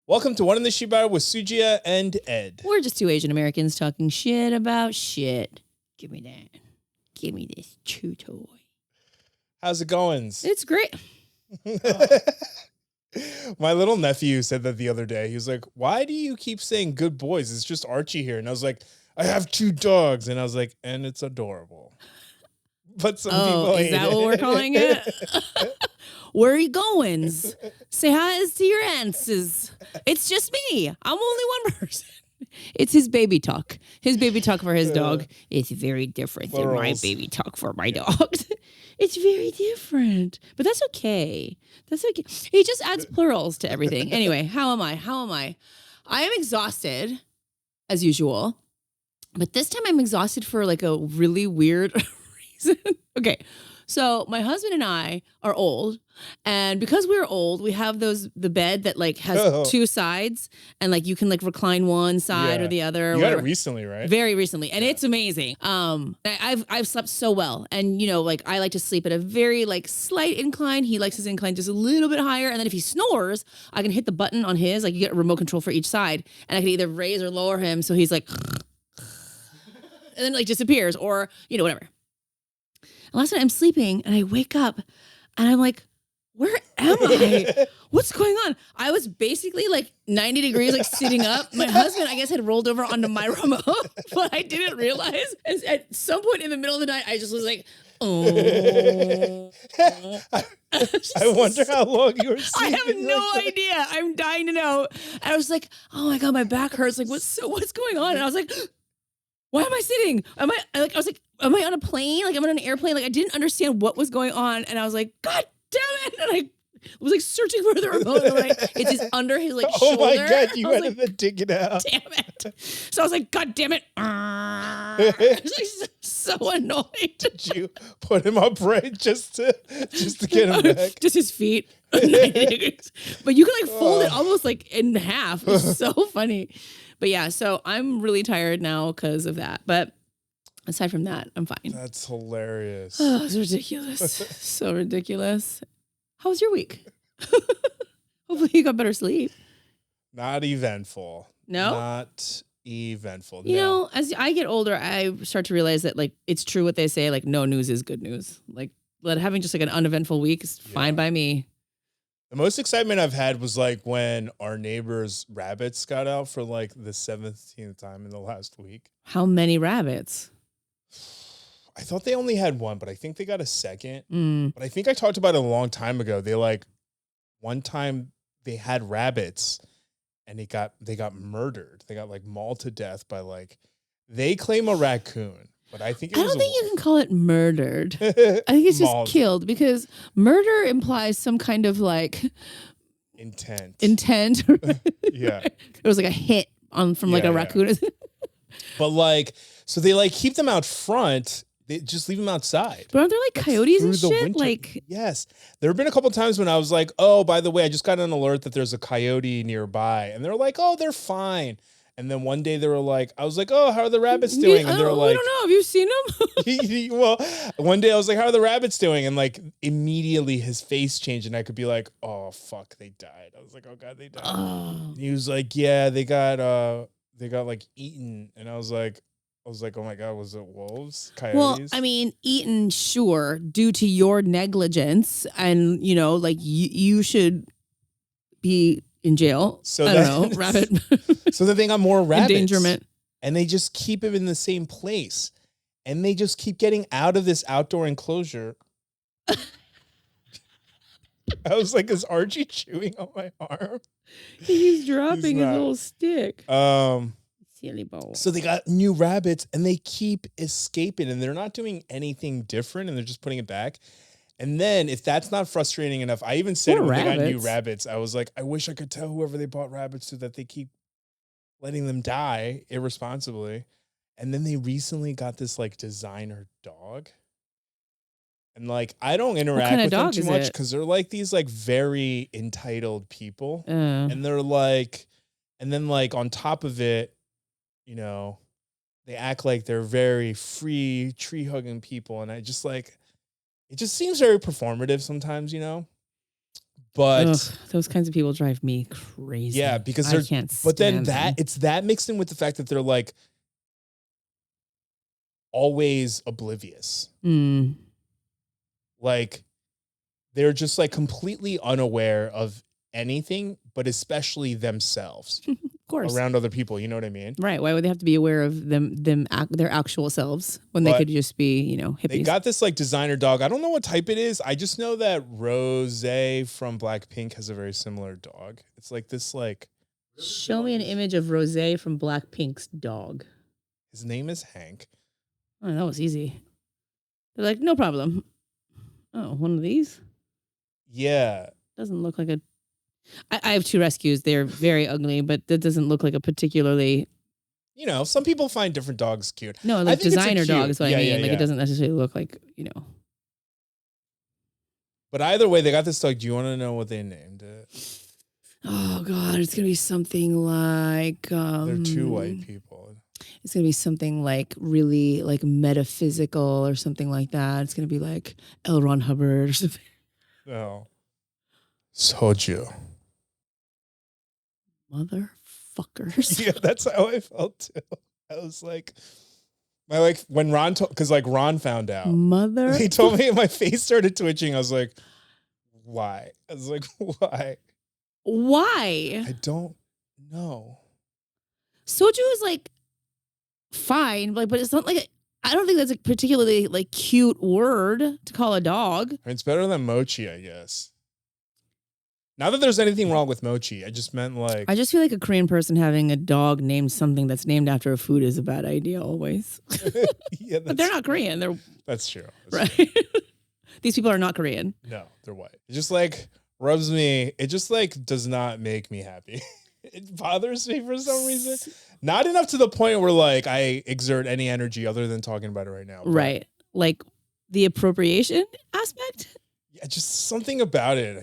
Welcome to One in the Shibal with Susie and Ed. We're just two Asian Americans talking shit about shit. Give me that. Give me this chew toy. How's it going? It's great. My little nephew said that the other day. He was like, why do you keep saying good boys? It's just Archie here. And I was like, I have two dogs. And I was like, and it's adorable. But some people hate is that what we're calling it? Where are you going? Say hi to your aunts. It's just me. I'm only one person. It's his baby talk. His baby talk for his dog is very different than my baby talk for my dog. It's very different. But that's okay. That's okay. He just adds plurals to everything. Anyway, how am I? I am exhausted, as usual. But this time I'm exhausted for like a really weird reason. Okay. So my husband and I are old, and because we're old, we have the bed that like has two sides, and like you can like recline one side or the other. You got it recently, right? Very recently, and it's amazing. I've slept so well, and you know, like I like to sleep at a very like slight incline. He likes his incline just a little bit higher, and then if he snores, I can hit the button on his. Like you get a remote control for each side, and I can either raise or lower him, so he's like, and then like disappears, or you know whatever. And last night I'm sleeping and I wake up and I'm like, where am I? What's going on? I was basically like 90 degrees, like sitting up. My husband, I guess, had rolled over onto my remote, but I didn't realize. And at some point in the middle of the night, I just was like, oh. I wonder how long you were sleeping. I have no idea. I'm dying to know. And I was like, oh my God, my back hurts. Like, what's going on? And I was like, why am I sitting? I was like, am I on a plane? Like, I'm on an airplane. Like, I didn't understand what was going on. And I was like, God damn it. And I was like searching for the remote. And it's just under his like shoulder. Oh my God, you had to dig it out. Damn it. So I was like, God damn it. I was like so annoyed. Did you put him upright just to get him back? Just his feet. 90 degrees. But you can like fold it almost like in half. It's so funny. But yeah, so I'm really tired now because of that. But aside from that, I'm fine. That's hilarious. Oh, it's ridiculous. So ridiculous. How was your week? Hopefully you got better sleep. Not eventful. No? Not eventful. You know, as I get older, I start to realize that like it's true what they say, like no news is good news. Like having just like an uneventful week is fine by me. The most excitement I've had was like when our neighbor's rabbits got out for like the 17th time in the last week. How many rabbits? I thought they only had one, but I think they got a second. But I think I talked about it a long time ago. They like one time they had rabbits and they got murdered. They got like mauled to death by like, they claim a raccoon. But I think I don't think you can call it murdered. I think it's just killed, because murder implies some kind of like intent. Yeah. It was like a hit from like a raccoon. But like, so they like keep them out front. They just leave them outside. But aren't there like coyotes and shit? Winter. Like, yes. There have been a couple times when I was like, oh, by the way, I just got an alert that there's a coyote nearby. And they're like, oh, they're fine. And then one day they were like, I was like, oh, how are the rabbits doing? And they were like, I don't know. Have you seen them? Well, one day I was like, how are the rabbits doing? And like immediately his face changed and I could be like, oh, fuck, they died. I was like, oh God, they died. And he was like, yeah, they got like eaten. And I was like, oh my God, was it wolves? Coyotes? Well, I mean, eaten, sure, due to your negligence. And, you know, like you should be in jail. So I don't know, rabbit. So then they got more rabbits. Endangerment. And they just keep him in the same place. And they just keep getting out of this outdoor enclosure. I was like, is Archie chewing on my arm? He's dropping his little stick. Silly ball. So they got new rabbits and they keep escaping and they're not doing anything different and they're just putting it back. And then if that's not frustrating enough, I even said when they got new rabbits, I was like, I wish I could tell whoever they bought rabbits to that they keep letting them die irresponsibly. And then they recently got this like designer dog. And like, I don't interact with them too much because they're like these like very entitled people. And they're like, and then like on top of it, you know, they act like they're very free tree hugging people. And I just like, it just seems very performative sometimes, you know? But those kinds of people drive me crazy. Yeah, because they're, I can't but then stand them. it's that mixed in with the fact that they're like always oblivious. Like they're just like completely unaware of anything, but especially themselves. Of course. Around other people, you know what I mean? Right. Why would they have to be aware of their actual selves when they could just be, you know, hippies? They got this like designer dog. I don't know what type it is. I just know that Rose from Blackpink has a very similar dog. It's like this like. Show me an image of Rose from Blackpink's dog. His name is Hank. Oh, that was easy. They're like, no problem. Oh, one of these? Yeah. Doesn't look like a... I have 2 rescues. They're very ugly, but that doesn't look like a particularly... You know, some people find different dogs cute. No, like designer dog is what I mean. Like it doesn't necessarily look like, you know. But either way, they got this dog. Do you want to know what they named it? Oh, God. It's going to be something like... They're 2 white people. It's going to be something like really like metaphysical or something like that. It's going to be like L. Ron Hubbard or something. No. Soju. Motherfuckers. Yeah, that's how I felt too. I was like, when Ron because like Ron found out. He told me, and my face started twitching. I was like, why? I was like, why? Why? I don't know. Soju is like fine, like, but it's not like I don't think that's a particularly like cute word to call a dog. I mean, it's better than mochi, I guess. Not that there's anything wrong with mochi. I just meant like... I just feel like a Korean person having a dog named something that's named after a food is a bad idea always. Yeah, but they're not Korean. That's true. Right. These people are not Korean. No, they're white. It just like rubs me. It just like does not make me happy. It bothers me for some reason. Not enough to the point where like I exert any energy other than talking about it right now. Right. Like the appropriation aspect? Yeah, just something about it.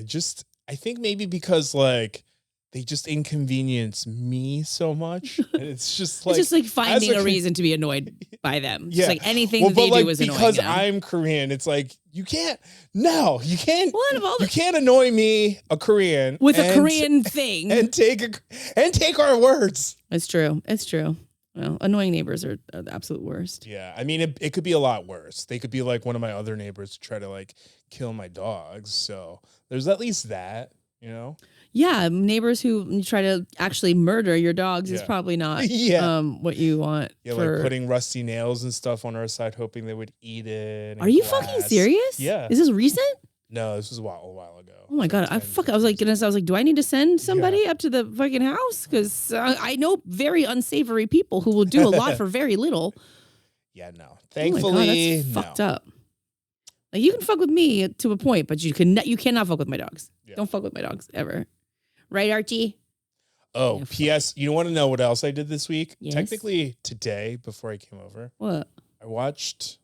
I think maybe because like they just inconvenience me so much. And it's just like... It's just like finding a reason to be annoyed by them. Yeah. Just like anything they do is annoying because them. I'm Korean, it's like, you can't you can't annoy me, a Korean. With a Korean thing. And take our words. It's true. It's true. Well, annoying neighbors are the absolute worst. Yeah. I mean, it could be a lot worse. They could be like one of my other neighbors to try to like kill my dogs. So there's at least that, you know? Yeah. Neighbors who try to actually murder your dogs is probably not what you want. Yeah, like putting rusty nails and stuff on our side, hoping they would eat it. Are you fucking serious? Yeah. Is this recent? No, this was a while ago. Oh my God. I was like, do I need to send somebody up to the fucking house? Because I know very unsavory people who will do a lot for very little. Yeah, no. Thankfully, that's fucked up. Like, you can fuck with me to a point, but you cannot fuck with my dogs. Yeah. Don't fuck with my dogs ever. Right, Archie? Oh, P.S. You want to know what else I did this week? Yes. Technically today, before I came over. What? I watched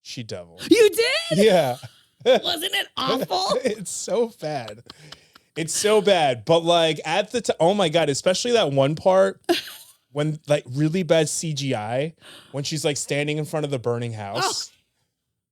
She Devil. You did? Yeah. Wasn't it awful? It's so bad. It's so bad. But like at the oh my God, especially that one part when like really bad CGI, when she's like standing in front of the burning house. Oh.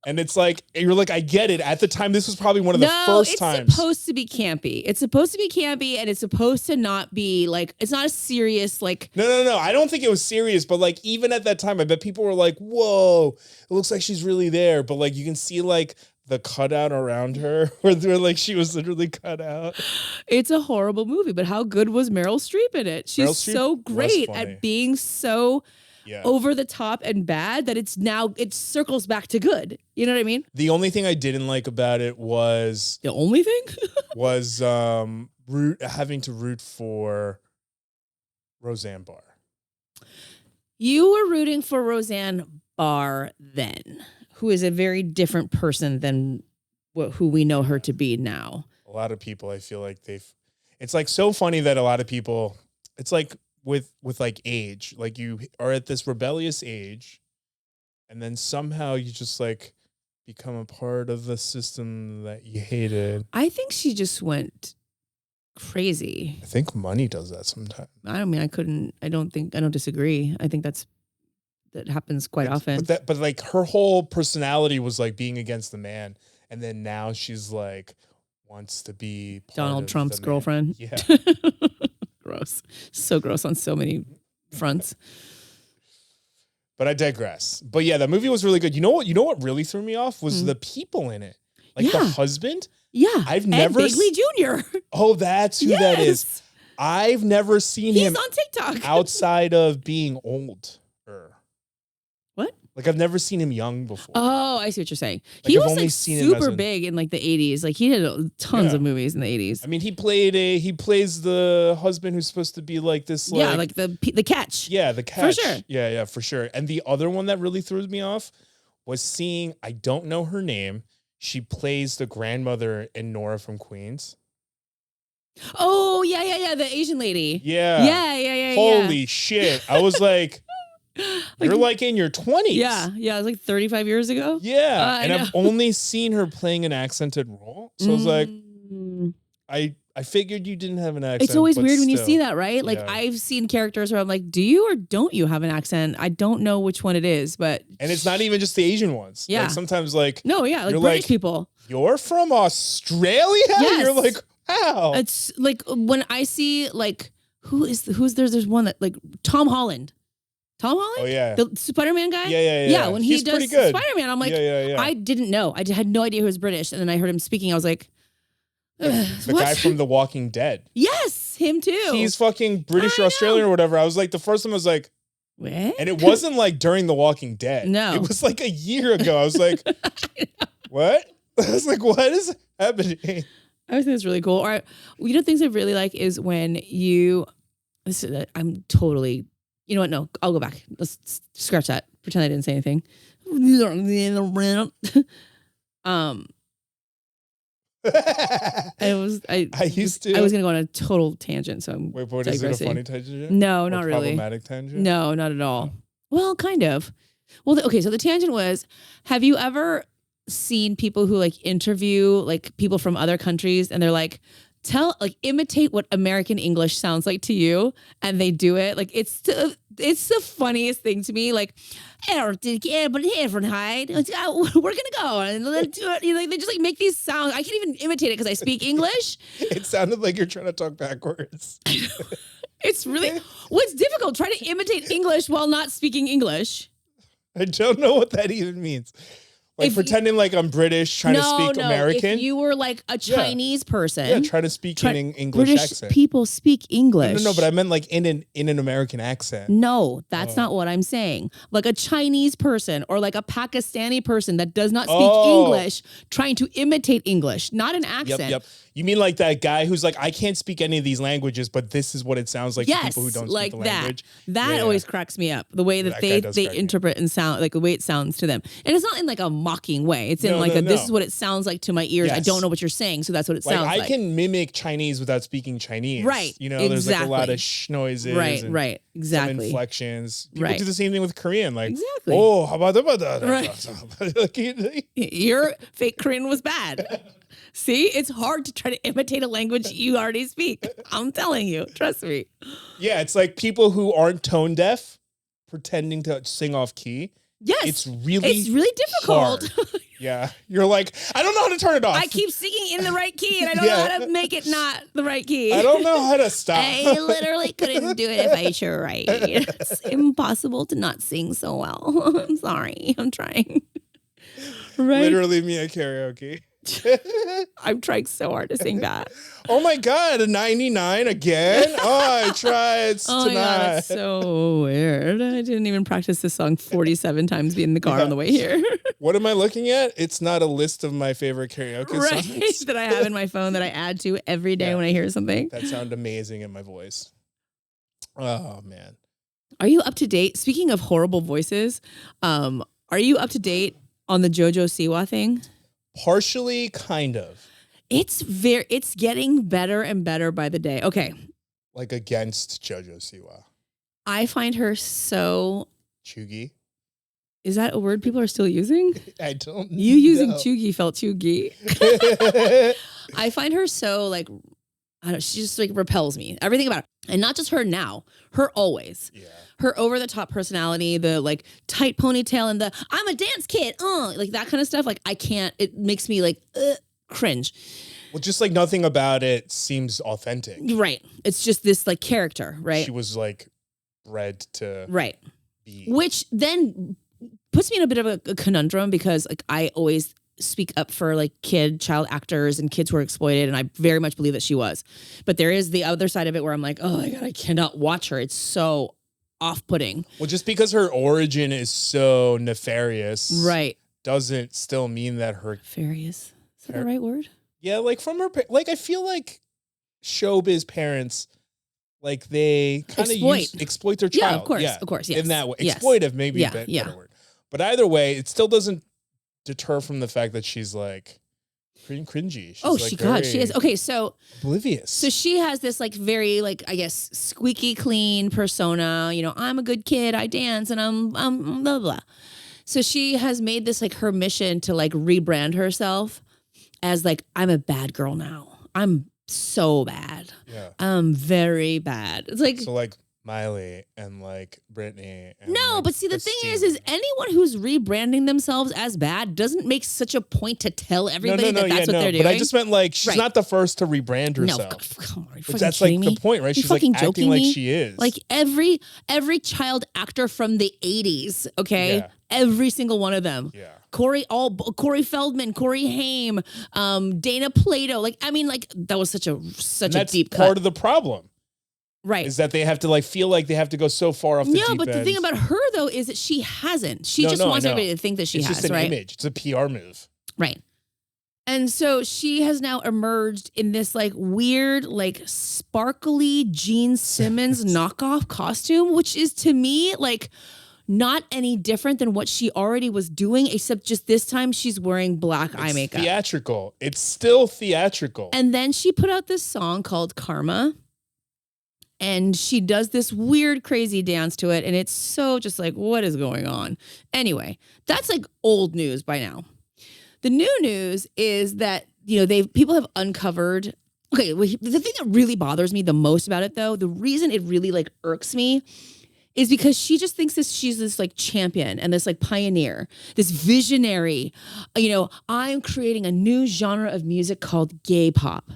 And it's like, you're like, I get it. At the time, this was probably one of the first times. It's supposed to be campy. It's supposed to be campy, and it's supposed to not be like, it's not a serious, like. No. I don't think it was serious, but like, even at that time, I bet people were like, whoa, it looks like she's really there. But like, you can see like the cutout around her where they're like, she was literally cut out. It's a horrible movie, but how good was Meryl Streep in it? She's so great at being so over the top and bad that it circles back to good. You know what I mean? The only thing I didn't like about it was the only thing was having to root for Roseanne Barr. You were rooting for Roseanne Barr then, who is a very different person than who we know her to be now. A lot of people, I feel like it's like so funny that a lot of people, it's like with like age, like you are at this rebellious age and then somehow you just like become a part of the system that you hated. I think she just went crazy. I think money does that sometimes. I mean, I don't disagree. I think that happens quite often. But like her whole personality was like being against the man. And then now she's like wants to be Donald Trump's girlfriend. Yeah. Gross. So gross on so many fronts. But I digress. But yeah, that movie was really good. You know what really threw me off was the people in it. Like the husband. Yeah. I've never Bigley Jr. Oh, that's who that is. I've never seen him on TikTok outside of being old. What? Like I've never seen him young before. Oh, I see what you're saying. Like, he I've was only like seen him super big in like the 80s. Like he did tons of movies in the 80s. I mean, he plays the husband who's supposed to be like this. Like the catch. Yeah, the catch. For sure. Yeah, for sure. And the other one that really threw me off was seeing, I don't know her name. She plays the grandmother in Nora from Queens. Oh, yeah. The Asian lady. Yeah. Holy shit. I was like, you're like in your 20s. Yeah. It was like 35 years ago. Yeah. And I've only seen her playing an accented role. So I was like, I figured you didn't have an accent. It's always weird when you see that, right? Like I've seen characters where I'm like, do you or don't you have an accent? I don't know which one it is, but. And it's not even just the Asian ones. Yeah. Like sometimes like. No, yeah. Like British people. You're from Australia? Yes. You're like, how? It's like when I see like, there's one that like Tom Holland. Tom Holland? Oh, yeah. The Spider-Man guy? Yeah. When He's he does Spider-Man, I'm like, I didn't know. I had no idea he was British. And then I heard him speaking. I was like, the guy from The Walking Dead. Yes, him too. He's fucking British or Australian or whatever. I was like, the first time I was like, what? And it wasn't like during The Walking Dead. No. It was like a year ago. I was like, what? I was like, what is happening? I think it's really cool. Or, things I really like is when I'm totally, you know what? No, I'll go back. Let's scratch that. Pretend I didn't say anything. I was gonna go on a total tangent. So I'm wait, what is it? A funny tangent? No, not really. Problematic tangent? No, not at all. Well, kind of. Well, okay. So the tangent was: have you ever seen people who like interview like people from other countries, and they're like, imitate what American English sounds like to you, and they do it. Like it's the funniest thing to me. Like, we're gonna go and let's do it. They just like make these sounds. I can't even imitate it because I speak English. It sounded like you're trying to talk backwards. It's really what's difficult. Try to imitate English while not speaking English. I don't know what that even means. Like pretending like I'm British, trying to speak American. If you were like a Chinese person, try to speak in an English British accent. People speak English. No, but I meant like in an American accent. No, that's not what I'm saying. Like a Chinese person or like a Pakistani person that does not speak English, trying to imitate English, not an accent. Yep. You mean like that guy who's like, I can't speak any of these languages, but this is what it sounds like to people who don't speak the language. That always cracks me up. The way that they interpret and sound, like the way it sounds to them. And it's not in like a mocking way. It's in this is what it sounds like to my ears. Yes. I don't know what you're saying, so that's what it sounds like. I can mimic Chinese without speaking Chinese. Right. There's like a lot of noises. Right. Exactly. Some inflections. People do the same thing with Korean. Like, exactly. Oh, how about that? Right. Your fake Korean was bad. See, it's hard to try to imitate a language you already speak. I'm telling you, trust me. Yeah, it's like people who aren't tone deaf pretending to sing off key. Yes. It's really difficult. Yeah. You're like, I don't know how to turn it off. I keep singing in the right key and I don't know how to make it not the right key. I don't know how to stop. I literally couldn't do it if I tried. It's impossible to not sing so well. I'm sorry. I'm trying. Right? Literally me at karaoke. I'm trying so hard to sing that. Oh my God, a 99 again? Oh, I tried tonight. My God, that's so weird. I didn't even practice this song 47 times being in the car on the way here. What am I looking at? It's not a list of my favorite karaoke songs. That I have in my phone that I add to every day when I hear something. That sound amazing in my voice. Oh, man. Are you up to date? Speaking of horrible voices, are you up to date on the JoJo Siwa thing? Partially, kind of. It's getting better and better by the day. Okay. Like against JoJo Siwa. I find her so... Chuggy? Is that a word people are still using? I don't know. You using chuggy felt chuggy. I find her so like... I don't know, she just like repels me. Everything about her. And not just her now. Her always. Yeah. Her over-the-top personality, the like tight ponytail and the I'm a dance kid, like that kind of stuff. Like I can't, it makes me like cringe. Well, just like nothing about it seems authentic. Right. It's just this like character, right? She was like bred to be. Which then puts me in a bit of a conundrum because like I always speak up for like child actors and kids who are exploited, and I very much believe that she was. But there is the other side of it where I'm like, oh my God, I cannot watch her. It's so off-putting. Well, just because her origin is so nefarious, right, doesn't still mean that her nefarious. Is that the right word? Yeah, like from her, like I feel like showbiz parents, like they kind of exploit their child. Yeah, of course, yes. In that way, exploitive maybe a better word. But either way, it still doesn't deter from the fact that she's like cringy. She's she is. Okay, so oblivious. So she has this like very like I guess squeaky clean persona. You know, I'm a good kid. I dance and I'm blah blah blah. So she has made this like her mission to like rebrand herself as like I'm a bad girl now. I'm so bad. Yeah. I'm very bad. It's like so like Miley and like Britney. And no, like but see, the Christine. thing is anyone who's rebranding themselves as bad doesn't make such a point to tell everybody that's what they're doing. But I just meant like she's not the first to rebrand herself. No, come on, but that's like the point, right? She's like acting like she is. Like every child actor from the 80s, okay? Yeah. Every single one of them. Yeah. Corey Feldman, Corey Haim, Dana Plato. Like, I mean, like that was such a deep cut. Part of the problem. Right. Is that they have to like feel like they have to go so far off the deep end. No, but the thing about her though is that she hasn't. She just wants everybody to think that she has, It's just an right? image. It's a PR move. Right. And so she has now emerged in this like weird, like sparkly Gene Simmons knockoff costume, which is to me like not any different than what she already was doing, except just this time she's wearing black eye makeup. Theatrical. It's still theatrical. And then she put out this song called Karma. And she does this weird, crazy dance to it. And it's so just like, what is going on? Anyway, that's like old news by now. The new news is that, you know, people have uncovered. Okay, the thing that really bothers me the most about it, though, the reason it really like irks me is because she just thinks she's this like champion and this like pioneer, this visionary. You know, I'm creating a new genre of music called gay pop.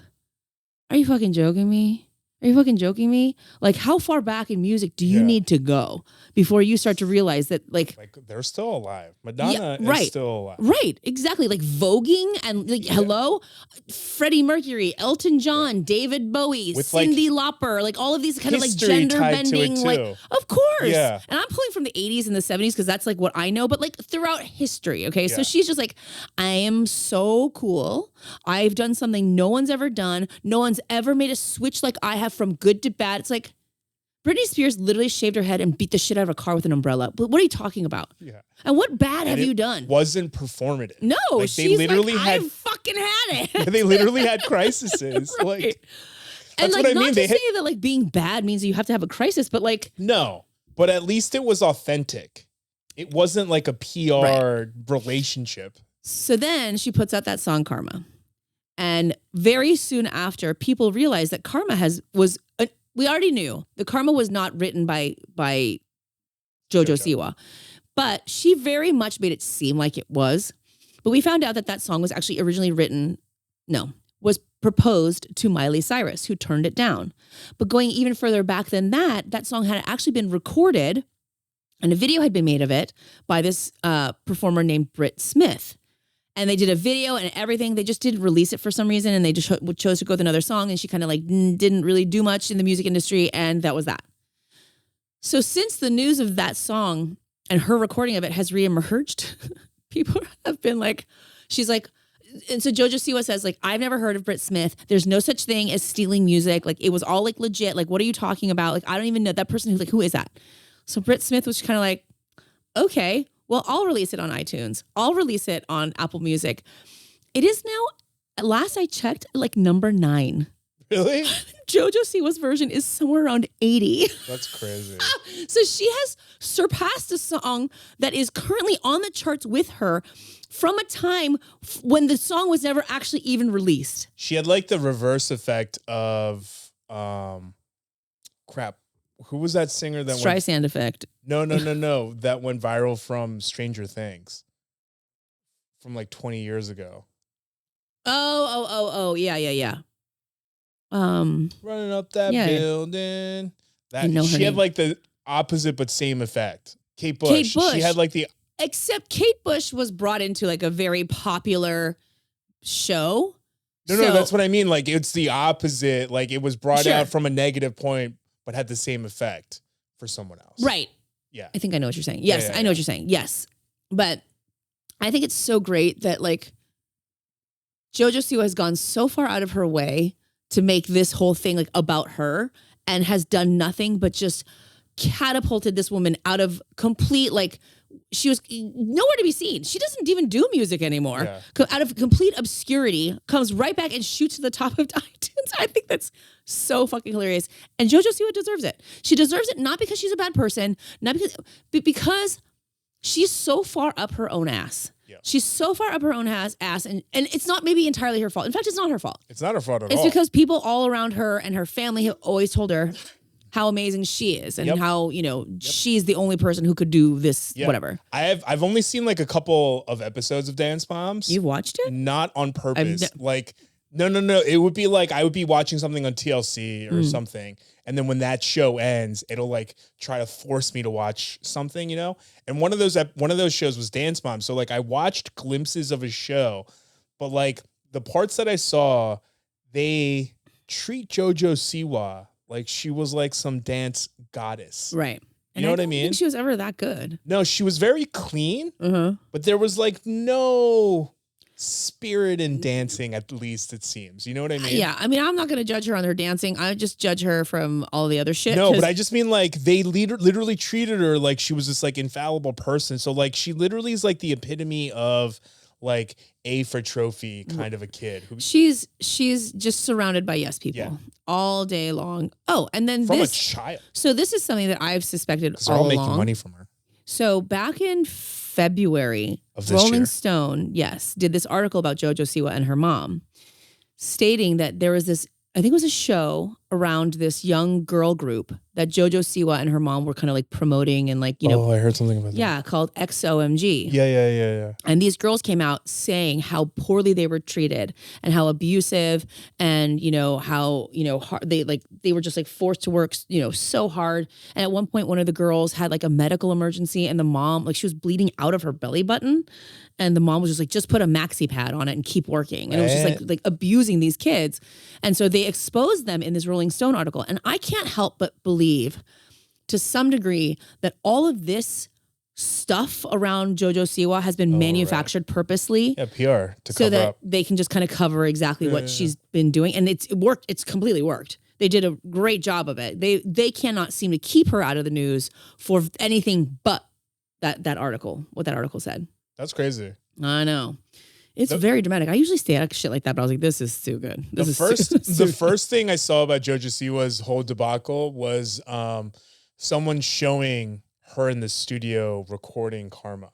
Are you fucking joking me? Are you fucking joking me? Like, how far back in music do you need to go before you start to realize that, like they're still alive. Madonna is still alive. Right, exactly. Like voguing and like, hello, Freddie Mercury, Elton John, David Bowie, with Cyndi Lauper, like all of these kind of like gender bending, like, of course. Yeah. And I'm pulling from the 80s and the 70s because that's like what I know, but like throughout history. Okay, so she's just like, I am so cool. I've done something no one's ever done. No one's ever made a switch like I have from good to bad. It's like Britney Spears literally shaved her head and beat the shit out of a car with an umbrella. But what are you talking about? Yeah. And what bad have you done? Wasn't performative. No, like, they literally like, had I fucking had it. They literally had crises. Right. Like, and that's like, what I not mean. to say that like being bad means you have to have a crisis, but like no. But at least it was authentic. It wasn't like a PR relationship. So then she puts out that song Karma. And very soon after, people realized that Karma we already knew the Karma was not written by JoJo Siwa, but she very much made it seem like it was. But we found out that song was actually originally was proposed to Miley Cyrus, who turned it down. But going even further back than that song had actually been recorded and a video had been made of it by this performer named Britt Smith. And they did a video and everything. They just didn't release it for some reason. And they just chose to go with another song. And she kind of like didn't really do much in the music industry. And that was that. So since the news of that song and her recording of it has reemerged, people have been like, she's like, and so JoJo Siwa says like, I've never heard of Britt Smith. There's no such thing as stealing music. Like it was all like legit. Like, what are you talking about? Like, I don't even know that person who is that? So Britt Smith was kind of like, okay, well, I'll release it on iTunes. I'll release it on Apple Music. It is now, last I checked, like number 9. Really? JoJo Siwa's version is somewhere around 80. That's crazy. So she has surpassed a song that is currently on the charts with her from a time when the song was never actually even released. She had like the reverse effect of, crap. Who was that singer that Streisand effect? No. That went viral from Stranger Things from like 20 years ago. Oh, yeah. Running up that building. I know her she name. had like the opposite but same effect. Kate Bush. Kate Bush. She had like the. Except Kate Bush was brought into like a very popular show. No, that's what I mean. Like it's the opposite. Like it was brought Sure. out from a negative point, but had the same effect for someone else. Right. Yeah. I think I know what you're saying. Yes, I know what you're saying. Yes. But I think it's so great that like JoJo Siwa has gone so far out of her way to make this whole thing like about her and has done nothing but just catapulted this woman out of complete like she was nowhere to be seen. She doesn't even do music anymore. Yeah. Out of complete obscurity, comes right back and shoots to the top of iTunes. I think that's so fucking hilarious. And JoJo Siwa deserves it. She deserves it not because she's a bad person, not because she's so far up her own ass. Yeah. She's so far up her own ass, and it's not maybe entirely her fault. In fact, it's not her fault. It's not her fault at all. It's because people all around her and her family have always told her how amazing she is and how, she's the only person who could do this, whatever. I've only seen like a couple of episodes of Dance Moms. You've watched it? Not on purpose. No. It would be like I would be watching something on TLC or something. And then when that show ends, it'll like try to force me to watch something, And one of those shows was Dance Moms. So like I watched glimpses of a show, but like the parts that I saw, they treat JoJo Siwa like she was like some dance goddess. Right. You know what I mean? I don't think she was ever that good. No, she was very clean, but there was like no spirit in dancing, at least it seems. You know what I mean? Yeah. I mean, I'm not going to judge her on her dancing. I just judge her from all the other shit. No, but I just mean like they literally treated her like she was this like infallible person. So like she literally is like the epitome of like A for trophy kind of a kid. She's just surrounded by yes people all day long. Oh, and then from a child. So this is something that I've suspected all along. They're all making money from her. So back in February, of this Rolling year. Stone, did this article about JoJo Siwa and her mom, stating that there was this, I think it was a show around this young girl group that JoJo Siwa and her mom were kind of like promoting and like, Oh, I heard something about that. Yeah, called XOMG. Yeah. And these girls came out saying how poorly they were treated and how abusive and, how, hard, they were just like forced to work, so hard. And at one point, one of the girls had like a medical emergency and the mom, like she was bleeding out of her belly button. And the mom was just like, just put a maxi pad on it and keep working. And it was just like abusing these kids. And so they exposed them in this Rolling Stone article. And I can't help but believe to some degree that all of this stuff around JoJo Siwa has been manufactured purposely. Yeah, PR to so cover that up. They can just kind of cover exactly what she's been doing. And it worked. It's completely worked. They did a great job of it. They cannot seem to keep her out of the news for anything but that article, what that article said. That's crazy. I know. It's very dramatic. I usually stay out of shit like that, but I was like, this is too good. The first thing I saw about JoJo Siwa's whole debacle was someone showing her in the studio recording Karma.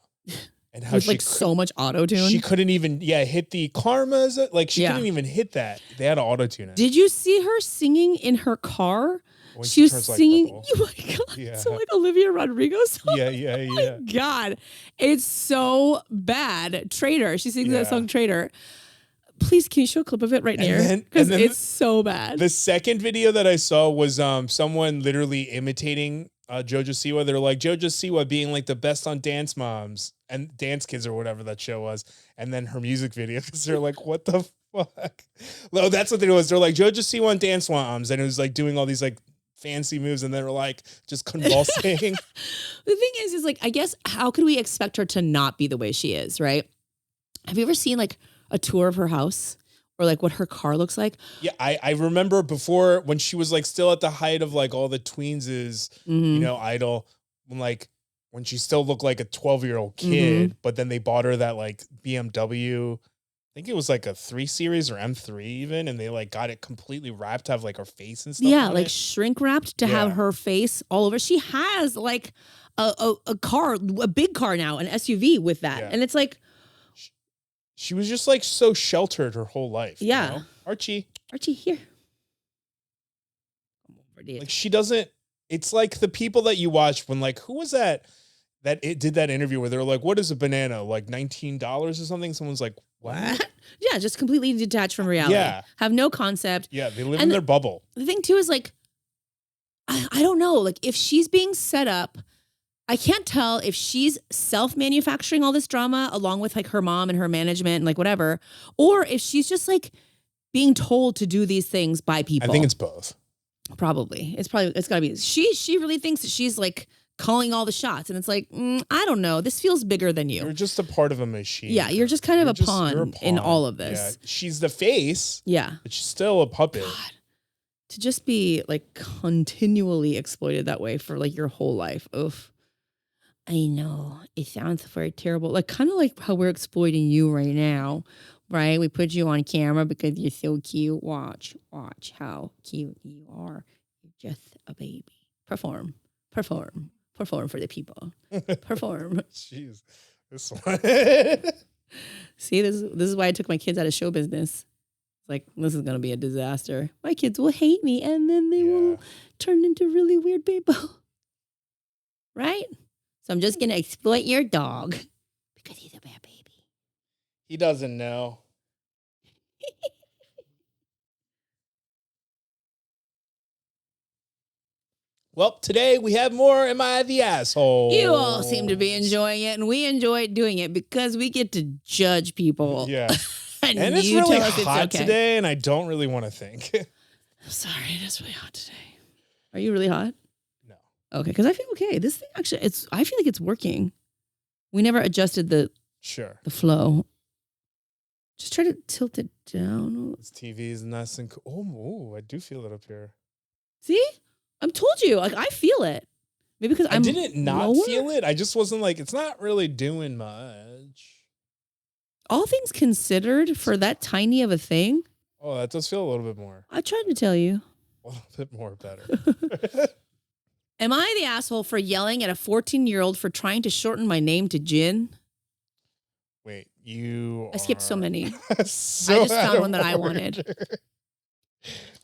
And how with like so much auto-tune. She couldn't even hit the Karmas. Like she couldn't even hit that. They had to auto-tune it. Did you see her singing in her car? When she was singing. Like oh my God. Yeah. So like Olivia Rodrigo song. Yeah. Oh my God. It's so bad. Traitor. She sings that song Traitor. Please, can you show a clip of it right here? Because it's so bad. The second video that I saw was someone literally imitating JoJo Siwa. They're like, JoJo Siwa being like the best on Dance Moms and Dance Kids or whatever that show was. And then her music video, because they're like, what the fuck? No, that's what it was. They're like, JoJo Siwa on Dance Moms. And it was like doing all these like fancy moves, and they were like just convulsing. The thing is like, I guess, how could we expect her to not be the way she is, right? Have you ever seen like a tour of her house or like what her car looks like? Yeah, I remember before when she was like still at the height of like all the tweens' idol, when she still looked like a 12-year-old kid, but then they bought her that like BMW. I think it was like a 3 Series or M3 even, and they like got it completely wrapped to have like her face and stuff. Yeah, like shrink wrapped to have her face all over. She has like a car, a big car now, an SUV with that, and it's like she was just like so sheltered her whole life. Yeah, you know? Archie, here. Like she doesn't. It's like the people that you watch when like who was that that it did that interview where they're like, what is a banana? Like $19 or something? Someone's like, what? Yeah, just completely detached from reality. Yeah. Have no concept. Yeah, they live in their bubble. The thing too is like, I don't know, like if she's being set up, I can't tell if she's self-manufacturing all this drama along with like her mom and her management and like whatever, or if she's just like being told to do these things by people. I think it's both. Probably. It's gotta be. She really thinks that she's like calling all the shots. And it's like, I don't know. This feels bigger than you. You're just a part of a machine. Yeah, you're just kind of a pawn in all of this. Yeah. She's the face. Yeah. But she's still a puppet. God. To just be like continually exploited that way for like your whole life. Oof. I know. It sounds very terrible. Like kind of like how we're exploiting you right now. Right? We put you on camera because you're so cute. Watch how cute you are. You're just a baby. Perform for the people. Perform. Jeez, this one. See, this is why I took my kids out of show business. It's like, this is gonna be a disaster. My kids will hate me, and then they will turn into really weird people. Right? So I'm just gonna exploit your dog because he's a bad baby. He doesn't know. Well, today we have more Am I the Asshole? You all seem to be enjoying it, and we enjoy doing it because we get to judge people. Yeah. and it's you really tell us hot it's okay. today, and I don't really want to think. I'm sorry, it is really hot today. Are you really hot? No. Okay, because I feel okay. This thing actually, I feel like it's working. We never adjusted the flow. Just try to tilt it down. This TV is nice and cool. Oh, I do feel it up here. See? I told you. Like, I feel it. Maybe because I didn't not feel it. I just wasn't like, it's not really doing much. All things considered for that tiny of a thing. Oh, that does feel a little bit more. I tried to tell you. A little bit more better. Am I the asshole for yelling at a 14-year-old for trying to shorten my name to Jin? Wait, I skipped so many. So I just found one that I wanted.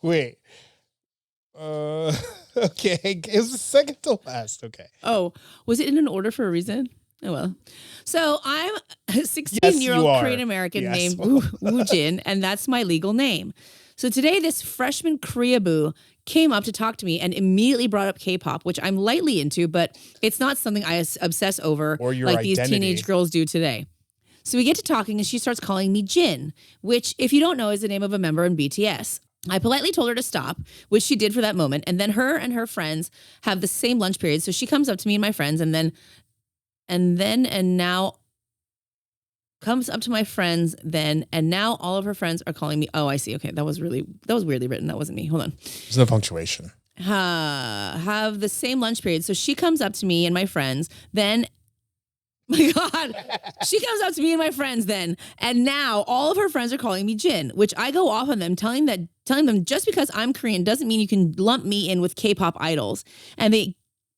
Wait. Okay, it was the second to last. Okay. Oh, was it in an order for a reason? Oh, well. So I'm a 16-year-old Korean American named Woo Jin, and that's my legal name. So today, this freshman Koreaboo came up to talk to me and immediately brought up K-pop, which I'm lightly into, but it's not something I obsess over or your like identity. These teenage girls do today. So we get to talking, and she starts calling me Jin, which, if you don't know, is the name of a member in BTS. I politely told her to stop, which she did for that moment. And then her and her friends have the same lunch period. So she comes up to me and my friends and now comes up to my friends then. And now all of her friends are calling me. Oh, I see. Okay. That was weirdly written. That wasn't me. Hold on. There's no punctuation. Have the same lunch period. So she comes up to me and my friends then. My God, she comes up to me and my friends then, and now all of her friends are calling me Jin, which I go off on them, telling them just because I'm Korean doesn't mean you can lump me in with K-pop idols. And they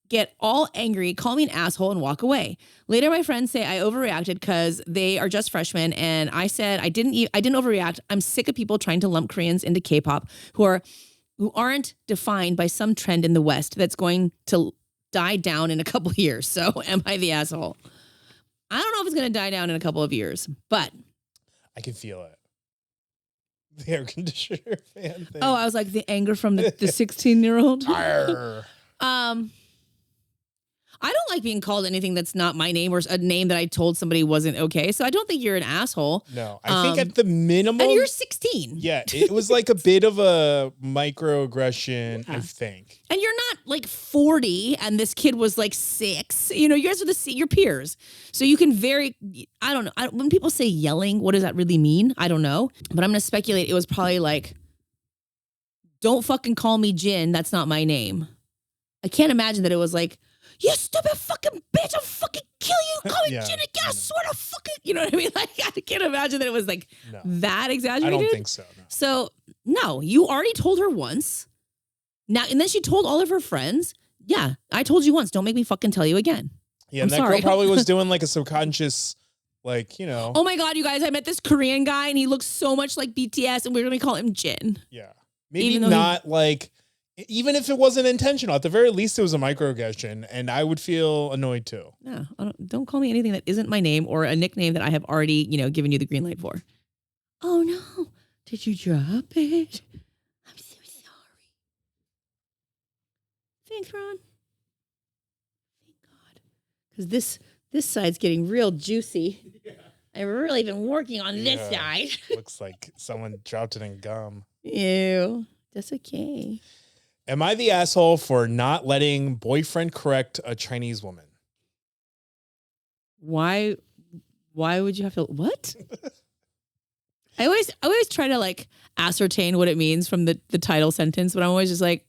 get all angry, call me an asshole, and walk away. Later, my friends say I overreacted because they are just freshmen, and I said I didn't overreact. I'm sick of people trying to lump Koreans into K-pop who aren't defined by some trend in the West that's going to die down in a couple of years. So, am I the asshole? I don't know if it's going to die down in a couple of years, but I can feel it. The air conditioner fan thing. Oh, I was like the anger from the 16-year-old. I don't like being called anything that's not my name or a name that I told somebody wasn't okay. So I don't think you're an asshole. No, I think at the minimum. And you're 16. Yeah, it was like a bit of a microaggression, I think. And you're not like 40 and this kid was like 6. You know, you guys are your peers. So you can I don't know. When people say yelling, what does that really mean? I don't know. But I'm going to speculate it was probably like, don't fucking call me Jin. That's not my name. I can't imagine that it was like, you stupid fucking bitch, I'll fucking kill you. Call me Jin again. I swear to fucking, you know what I mean? Like, I can't imagine that it was like that exaggerated. I don't think so. No. So, no, you already told her once. Now, and then she told all of her friends, yeah, I told you once. Don't make me fucking tell you again. Yeah, and that girl probably was doing like a subconscious, like, you know. Oh my God, you guys, I met this Korean guy and he looks so much like BTS and we're going to call him Jin. Yeah. Maybe not like Even if it wasn't intentional, at the very least, it was a microaggression, and I would feel annoyed too. No, don't call me anything that isn't my name or a nickname that I have already, given you the green light for. Oh no! Did you drop it? I'm so sorry. Thanks, Ron. Thank God, because this side's getting real juicy. Yeah. I've really been working on this side. Looks like someone dropped it in gum. Ew, that's okay. Am I the asshole for not letting boyfriend correct a Chinese woman? Why would you have to? What? I always try to like ascertain what it means from the title sentence, but I'm always just like,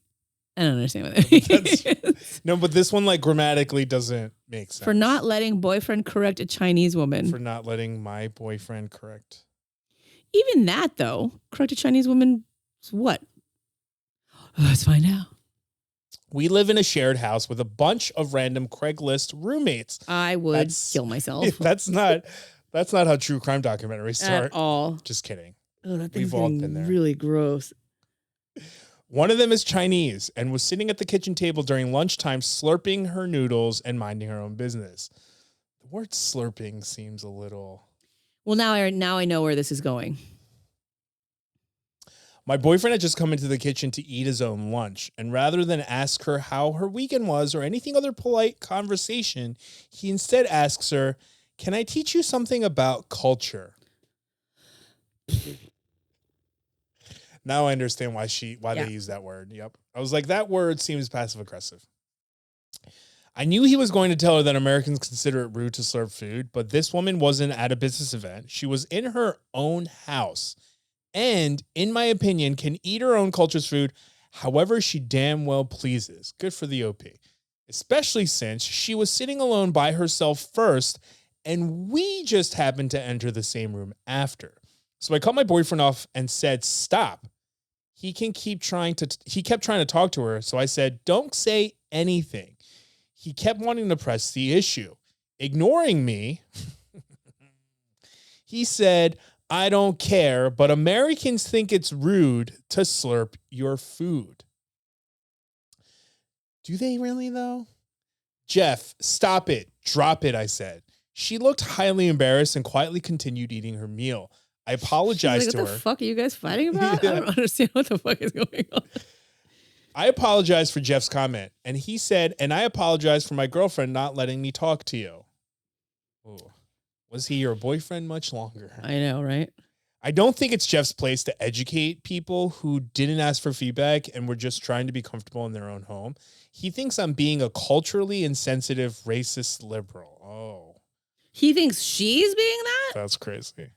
I don't understand what that means. No, but this one like grammatically doesn't make sense. For not letting boyfriend correct a Chinese woman. For not letting my boyfriend correct. Even that though, correct a Chinese woman is what? Let's find out. We live in a shared house with a bunch of random Craigslist roommates. I would kill myself. That's not how true crime documentaries start. At all. Just kidding. Oh, that thing's all been there. Really gross. One of them is Chinese and was sitting at the kitchen table during lunchtime slurping her noodles and minding her own business. The word slurping seems a little... Well, now I know where this is going. My boyfriend had just come into the kitchen to eat his own lunch, and rather than ask her how her weekend was or anything other polite conversation, he instead asks her, "Can I teach you something about culture?" Now I understand why they use that word. Yep. I was like, that word seems passive aggressive. I knew he was going to tell her that Americans consider it rude to slurp food, but this woman wasn't at a business event. She was in her own house. And, in my opinion, can eat her own culture's food however she damn well pleases. Good for the OP. Especially since she was sitting alone by herself first, and we just happened to enter the same room after. So I cut my boyfriend off and said, "Stop." He kept trying to talk to her, so I said, "Don't say anything." He kept wanting to press the issue. Ignoring me, he said, "I don't care, but Americans think it's rude to slurp your food." Do they really, though? "Jeff, stop it. Drop it," I said. She looked highly embarrassed and quietly continued eating her meal. I apologized to her. What the fuck are you guys fighting about? Yeah. I don't understand what the fuck is going on. I apologized for Jeff's comment, and he said, "And I apologize for my girlfriend not letting me talk to you." Ooh. Was he your boyfriend much longer? I know, right? I don't think it's Jeff's place to educate people who didn't ask for feedback and were just trying to be comfortable in their own home. He thinks I'm being a culturally insensitive, racist liberal. Oh. He thinks she's being that? That's crazy.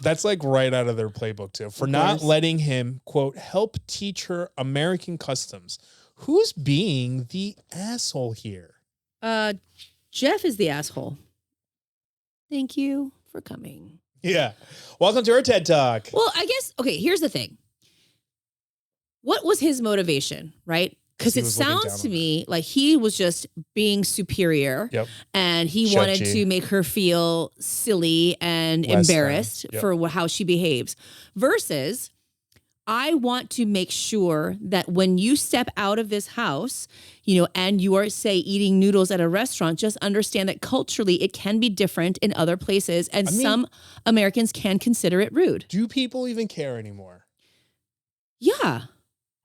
That's like right out of their playbook too. For not letting him, quote, help teach her American customs. Who's being the asshole here? Jeff is the asshole. Thank you for coming. Yeah. Welcome to our TED Talk. Well, I guess, okay, here's the thing. What was his motivation, right? Because it sounds to me like he was just being superior. Yep. And he wanted to make her feel silly and embarrassed for how she behaves. Versus, I want to make sure that when you step out of this house, and you are, say, eating noodles at a restaurant, just understand that culturally it can be different in other places. And some Americans can consider it rude. Do people even care anymore? Yeah.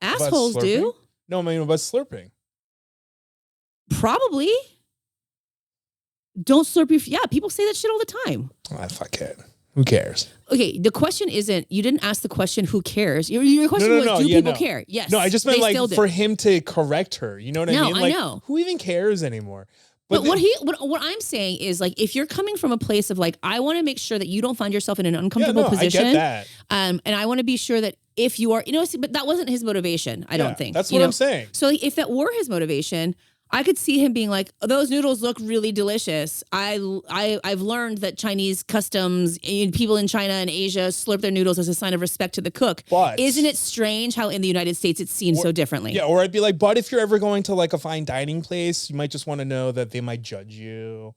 Assholes do. No, I mean about slurping. Probably. Don't slurp your... Yeah, people say that shit all the time. Oh, fuck it. Who cares? Okay, the question isn't... You didn't ask the question, who cares? Your question was, do people care? Yes. No, I just meant like for him to correct her. You know what I mean? Like, I know. Who even cares anymore? But what I'm saying is, like, if you're coming from a place of like, I want to make sure that you don't find yourself in an uncomfortable position. I get that. And I want to be sure that if you are, but that wasn't his motivation, I don't think. That's what I'm saying. So if that were his motivation, I could see him being like, those noodles look really delicious. I've learned that Chinese customs, people in China and Asia slurp their noodles as a sign of respect to the cook. But isn't it strange how in the United States it's seen so differently? Yeah, or I'd be like, but if you're ever going to like a fine dining place, you might just want to know that they might judge you.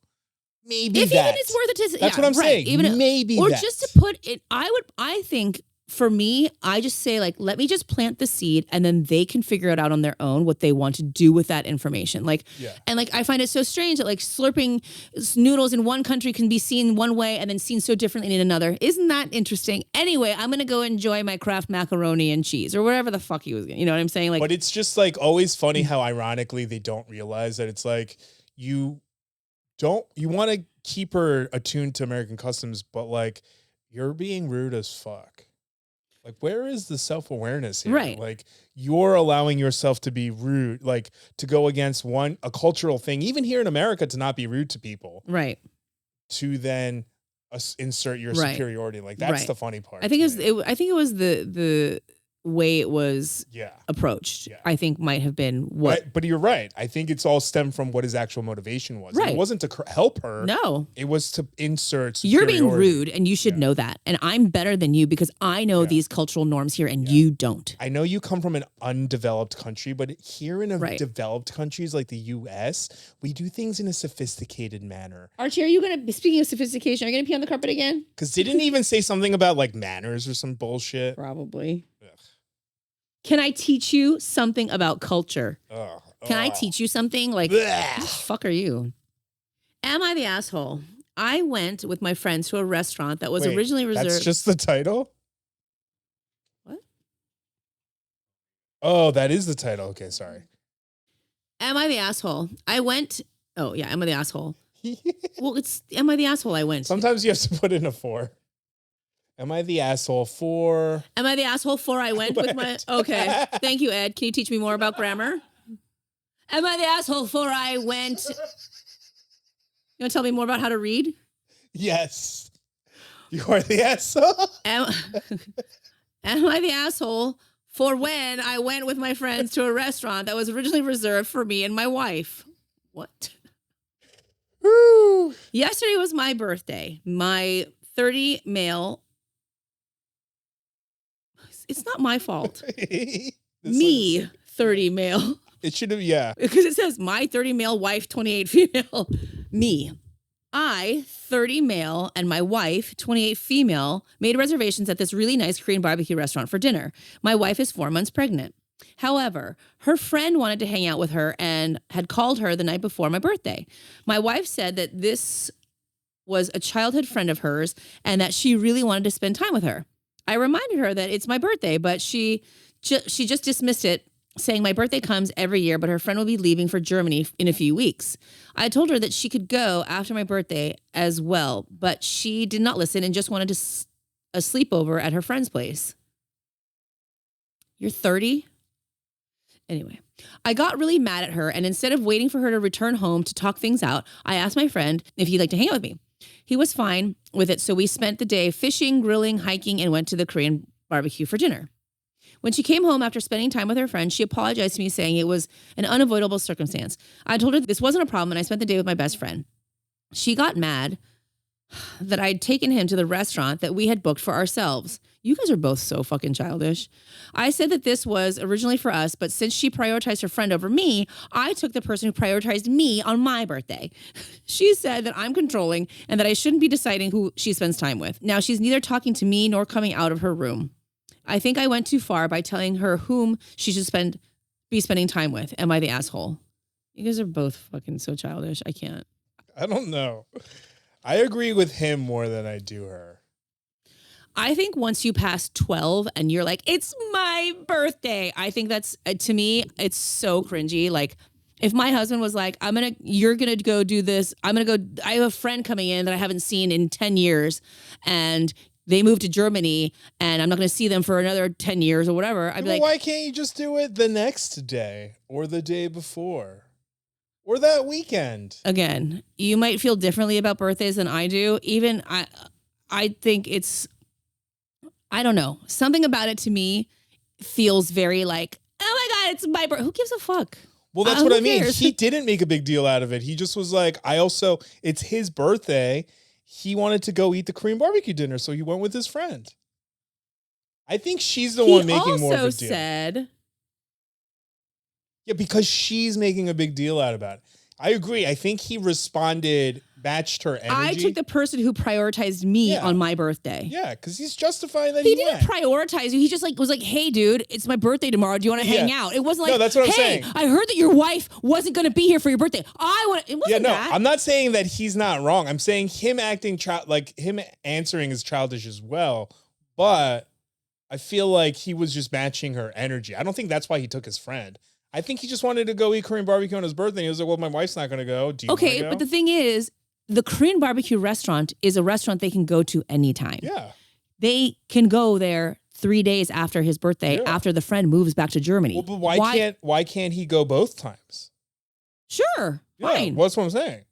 Maybe if even it's worth it to. That's what I'm saying. Maybe or just to put it. I think for me, I just say like, let me just plant the seed and then they can figure it out on their own what they want to do with that information. Like, and like, I find it so strange that like slurping noodles in one country can be seen one way and then seen so differently in another. Isn't that interesting? Anyway, I'm going to go enjoy my Kraft macaroni and cheese or whatever the fuck he was, you know what I'm saying? Like, but it's just like always funny how ironically they don't realize that it's like, you want to keep her attuned to American customs, but like you're being rude as fuck. Like, where is the self-awareness here? Right. Like, you're allowing yourself to be rude, like to go against a cultural thing, even here in America, to not be rude to people. Right. To then insert your superiority. Like, that's the funny part. I think it was the way it was approached, I think might have been what. But you're right. I think it's all stemmed from what his actual motivation was. Right. It wasn't to help her. No. It was to insert superiority. You're being rude and you should know that. And I'm better than you because I know these cultural norms here and you don't. I know you come from an undeveloped country, but here in developed countries like the US, we do things in a sophisticated manner. Archie, are you going to, speaking of sophistication, are you going to pee on the carpet again? Because they didn't even say something about like manners or some bullshit. Probably. Ugh. Can I teach you something about culture? Can I teach you something? Like, who the fuck are you? Am I the asshole? I went with my friends to a restaurant that was originally reserved. That's just the title? What? Oh, that is the title. Okay, sorry. Am I the asshole? I went. Oh, yeah. Am I the asshole? Well, it's Am I the asshole I went? Sometimes you have to put in a 4. Am I the asshole for? Am I the asshole for I went with my? Okay. Thank you, Ed. Can you teach me more about grammar? Am I the asshole for I went? You want to tell me more about how to read? Yes. You are the asshole. Am I the asshole for when I went with my friends to a restaurant that was originally reserved for me and my wife? What? Woo. Yesterday was my birthday. My 30 male. It's not my fault. Me, 30 male. It should have, yeah. Because it says my 30 male, wife, 28 female. Me. I, 30 male, and my wife, 28 female, made reservations at this really nice Korean barbecue restaurant for dinner. My wife is 4 months pregnant. However, her friend wanted to hang out with her and had called her the night before my birthday. My wife said that this was a childhood friend of hers and that she really wanted to spend time with her. I reminded her that it's my birthday, but she just dismissed it, saying my birthday comes every year, but her friend will be leaving for Germany in a few weeks. I told her that she could go after my birthday as well, but she did not listen and just wanted a sleepover at her friend's place. You're 30? Anyway, I got really mad at her, and instead of waiting for her to return home to talk things out, I asked my friend if he'd like to hang out with me. He was fine with it, so we spent the day fishing, grilling, hiking, and went to the Korean barbecue for dinner. When she came home after spending time with her friend, she apologized to me, saying it was an unavoidable circumstance. I told her this wasn't a problem, and I spent the day with my best friend. She got mad that I'd taken him to the restaurant that we had booked for ourselves. You guys are both so fucking childish. I said that this was originally for us, but since she prioritized her friend over me, I took the person who prioritized me on my birthday. She said that I'm controlling and that I shouldn't be deciding who she spends time with. Now she's neither talking to me nor coming out of her room. I think I went too far by telling her whom she should be spending time with. Am I the asshole? You guys are both fucking so childish. I can't. I don't know. I agree with him more than I do her. I think once you pass 12 and you're like, it's my birthday. I think that's, to me, it's so cringy. Like, if my husband was like, you're going to go do this. I have a friend coming in that I haven't seen in 10 years and they moved to Germany and I'm not going to see them for another 10 years or whatever. I'd be like, why can't you just do it the next day or the day before or that weekend? Again, you might feel differently about birthdays than I do. Even I think it's, I don't know. Something about it to me feels very like, oh my God, it's my birthday. Who gives a fuck? Well, that's what I mean. He didn't make a big deal out of it. He just was like, it's his birthday. He wanted to go eat the Korean barbecue dinner, so he went with his friend. I think she's the one making more of a deal. He also said... Yeah, because she's making a big deal out about it. I agree. I think he responded, matched her energy. I took the person who prioritized me on my birthday. Yeah, because he's justifying that he didn't prioritize you. He just was like, hey, dude, it's my birthday tomorrow. Do you want to hang out? It wasn't like, that's what I'm saying. I heard that your wife wasn't going to be here for your birthday. It wasn't that. I'm not saying that he's not wrong. I'm saying him acting him answering is childish as well. But I feel like he was just matching her energy. I don't think that's why he took his friend. I think he just wanted to go eat Korean barbecue on his birthday. He was like, well, my wife's not going to go. Do you want to go? But the thing is, the Korean barbecue restaurant is a restaurant they can go to anytime. Yeah. They can go there 3 days after his birthday, after the friend moves back to Germany. Well, but why can't he go both times? Sure. Fine. What's what I'm saying?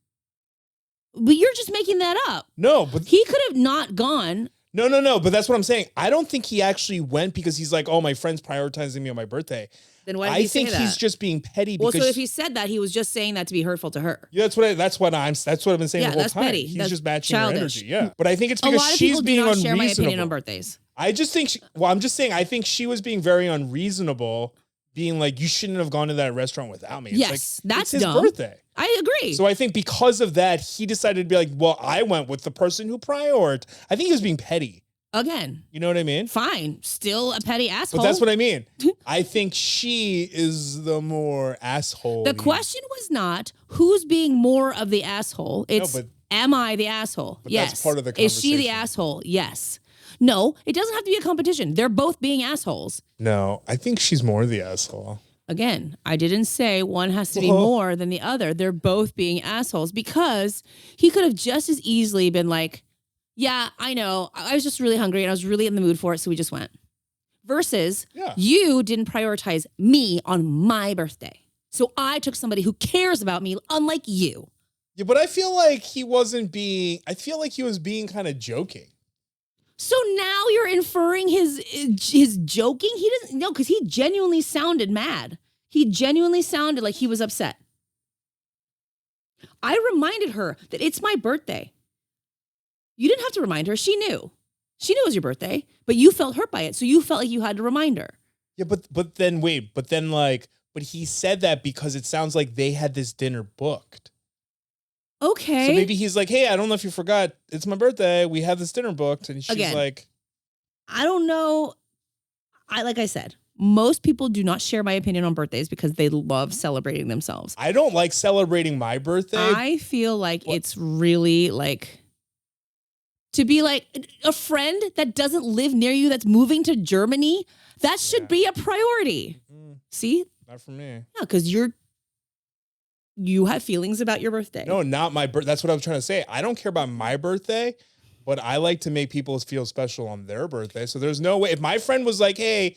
But you're just making that up. No, but he could have not gone. No. But that's what I'm saying. I don't think he actually went because he's like, oh, my friend's prioritizing me on my birthday. Then why did he say that? I think he's just being petty. Well, so if he said that, he was just saying that to be hurtful to her. Yeah, that's what I've been saying the whole time. Petty. He's that's just matching childish. her energy. Yeah, but I think it's because she's being unreasonable. Share my opinion on birthdays. I just think. I'm just saying. I think she was being very unreasonable, being like, you shouldn't have gone to that restaurant without me. It's that's his dumb. birthday. I agree. So I think because of that, he decided to be like, well, I went with the person who prioritized. I think he was being petty. Again. You know what I mean? Fine. Still a petty asshole. But that's what I mean. I think she is the more asshole. The question was not who's being more of the asshole. It's am I the asshole? Yes. That's part of the conversation. Is she the asshole? Yes. No, it doesn't have to be a competition. They're both being assholes. No, I think she's more the asshole. Again, I didn't say one has to be more than the other. They're both being assholes because he could have just as easily been like, yeah, I know. I was just really hungry and I was really in the mood for it, so we just went. Versus, you didn't prioritize me on my birthday. So I took somebody who cares about me, unlike you. Yeah, but I feel like he was being kind of joking. So now you're inferring his joking? He doesn't know, because he genuinely sounded mad. He genuinely sounded like he was upset. I reminded her that it's my birthday. You didn't have to remind her. She knew. She knew it was your birthday, but you felt hurt by it. So you felt like you had to remind her. Yeah, but he said that because it sounds like they had this dinner booked. Okay. So maybe he's like, hey, I don't know if you forgot. It's my birthday. We have this dinner booked. And she's like, I don't know. Like I said, most people do not share my opinion on birthdays because they love celebrating themselves. I don't like celebrating my birthday. I feel like it's really like... To be like a friend that doesn't live near you that's moving to Germany, that should be a priority. Mm-hmm. See? Not for me. Yeah, because you have feelings about your birthday. No, not my birthday. That's what I was trying to say. I don't care about my birthday, but I like to make people feel special on their birthday. So there's no way. If my friend was like, hey...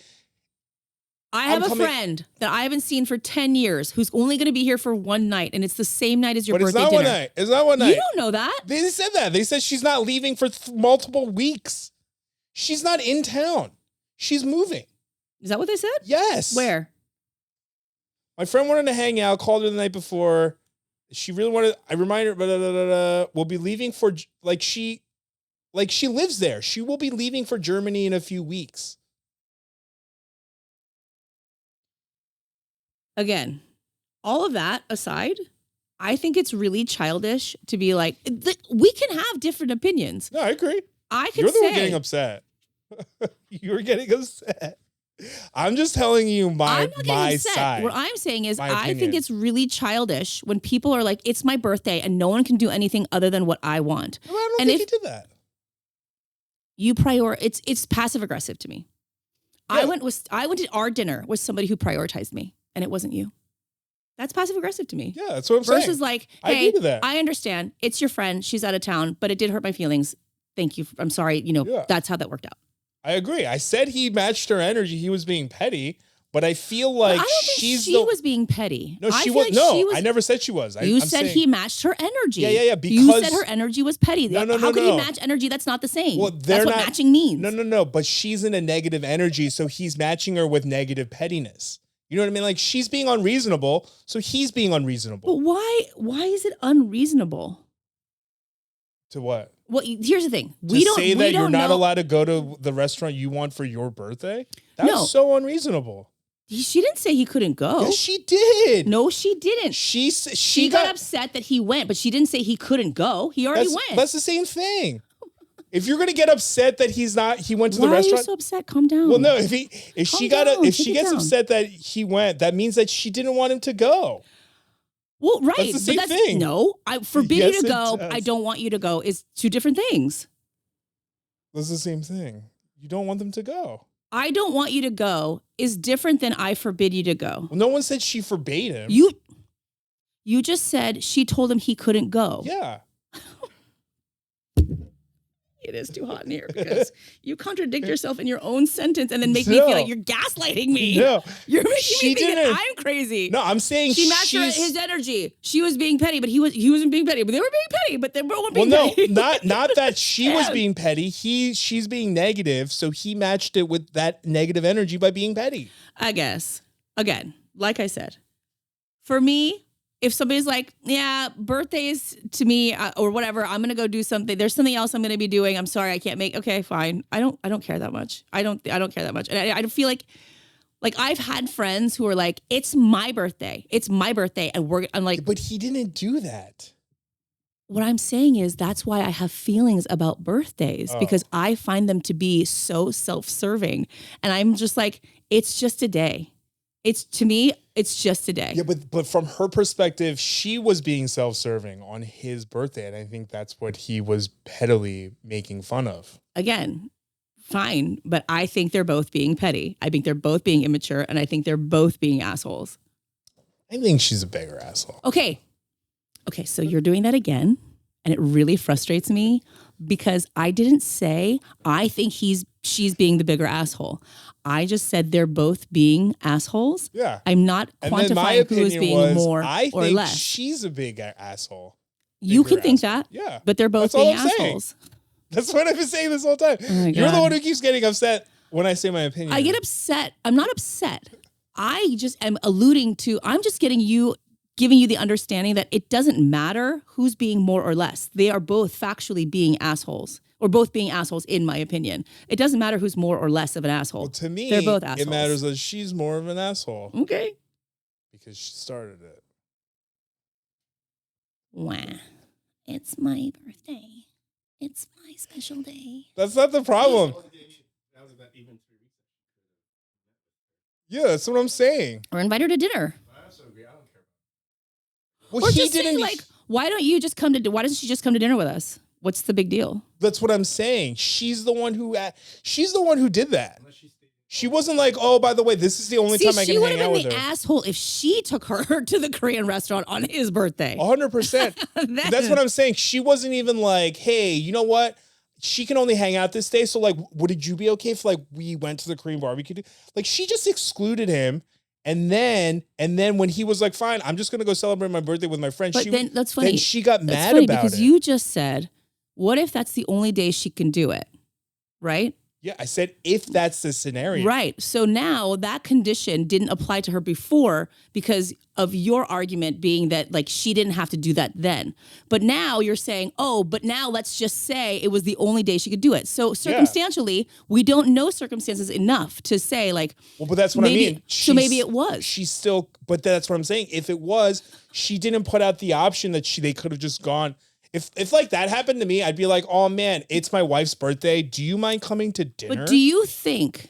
I have a friend that I haven't seen for 10 years who's only going to be here for one night, and it's the same night as your birthday dinner. But it's not one night. It's not one night. You don't know that. They said that. They said she's not leaving for multiple weeks. She's not in town. She's moving. Is that what they said? Yes. Where? My friend wanted to hang out, called her the night before. She really wanted, I remind her, we'll be leaving for, she lives there. She will be leaving for Germany in a few weeks. Again, all of that aside, I think it's really childish to be like, we can have different opinions. No, I agree. You're the one getting upset. You're getting upset. I'm just telling you my side. What I'm saying is I think it's really childish when people are like, it's my birthday and no one can do anything other than what I want. Well, I don't think you did that. It's passive aggressive to me. Yeah. I went to our dinner with somebody who prioritized me. And it wasn't you. That's passive aggressive to me. Yeah, that's what I'm saying. Versus like, hey, I understand. It's your friend. She's out of town, but it did hurt my feelings. Thank you. I'm sorry. That's how that worked out. I agree. I said he matched her energy. He was being petty, but I feel like she was being petty. No, she was. No, I never said she was. You said he matched her energy. Yeah. Because you said her energy was petty. No. How could he match energy that's not the same? Well, that's what matching means. No. But she's in a negative energy, so he's matching her with negative pettiness. You know what I mean? Like, she's being unreasonable, so he's being unreasonable. But why is it unreasonable? To what? Well, here's the thing. Say that you're not allowed to go to the restaurant you want for your birthday? That's so unreasonable. She didn't say he couldn't go. Yes, she did. No, she didn't. She got upset that he went, but she didn't say he couldn't go. He already went. That's the same thing. If you're gonna get upset that he went to the restaurant. Why are you so upset? Calm down. Well, no, if she gets upset that he went, that means that she didn't want him to go. Well, right. That's the same thing. No, I forbid you to go. I don't want you to go is two different things. That's the same thing. You don't want them to go. I don't want you to go is different than I forbid you to go. Well, no one said she forbade him. You just said she told him he couldn't go. Yeah. It is too hot in here because you contradict yourself in your own sentence and then make me feel like you're gaslighting me. No, you're making me think that I'm crazy. No, I'm saying she matched his energy. She was being petty, but he wasn't being petty. But they were being petty, but they weren't being petty. not that she was being petty. She's being negative, so he matched it with that negative energy by being petty. I guess. Again, like I said, for me, if somebody's like, yeah, birthdays to me or whatever, I'm going to go do something. There's something else I'm going to be doing. I'm sorry, I can't make. Okay, fine. I don't care that much. I don't care that much. And I feel like I've had friends who are like, it's my birthday. It's my birthday. And I'm like, but he didn't do that. What I'm saying is that's why I have feelings about birthdays because I find them to be so self-serving. And I'm just like, it's just a day. To me, it's just a day. Yeah, but from her perspective, she was being self-serving on his birthday. And I think that's what he was pettily making fun of. Again, fine. But I think they're both being petty. I think they're both being immature. And I think they're both being assholes. I think she's a bigger asshole. Okay, so you're doing that again. And it really frustrates me because I didn't say I think she's being the bigger asshole. I just said they're both being assholes. Yeah. I'm not quantifying who's being more or less. She's a big asshole. You can think that. Yeah. But they're both being assholes. That's what I've been saying this whole time. Oh You're the one who keeps getting upset when I say my opinion. I get upset. I'm not upset. I just am I'm just giving you the understanding that it doesn't matter who's being more or less. They are both factually being assholes. Or both being assholes, in my opinion. It doesn't matter who's more or less of an asshole. Well, to me, they're both assholes. It matters that she's more of an asshole. Okay. Because she started it. Wow. It's my birthday. It's my special day. That's not the problem. Yeah, that's what I'm saying. Or invite her to dinner. Well, or just say, why doesn't she just come to dinner with us? What's the big deal? That's what I'm saying. She's the one who did that. She wasn't like, oh, by the way, this is the only time I can hang out with her. She would have been the asshole if she took her to the Korean restaurant on his birthday. 100%. That's what I'm saying. She wasn't even like, hey, you know what? She can only hang out this day. So would you be okay if we went to the Korean barbecue? She just excluded him. And then when he was like, fine, I'm just going to go celebrate my birthday with my friends. That's funny. Then she got mad about it. Because you just said, what if that's the only day she can do it? Right? Yeah, I said if that's the scenario. Right. So now that condition didn't apply to her before because of your argument being that she didn't have to do that then. But now you're saying, but now let's just say it was the only day she could do it. So circumstantially, we don't know circumstances enough to say well, but that's what I mean. So maybe it was. But that's what I'm saying. If it was, she didn't put out the option that they could have just gone. If that happened to me, I'd be like, oh man, it's my wife's birthday. Do you mind coming to dinner? But do you think,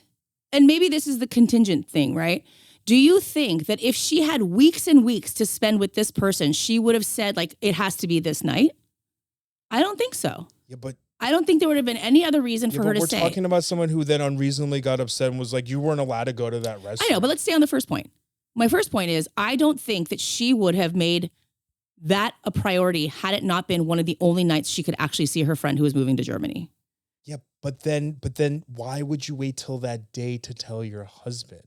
and maybe this is the contingent thing, right? Do you think that if she had weeks and weeks to spend with this person, she would have said it has to be this night? I don't think so. Yeah, but I don't think there would have been any other reason for her to say. We're talking about someone who then unreasonably got upset and was like, you weren't allowed to go to that restaurant. I know, but let's stay on the first point. My first point is I don't think that she would have made that a priority had it not been one of the only nights she could actually see her friend who was moving to Germany. Yeah, but then why would you wait till that day to tell your husband?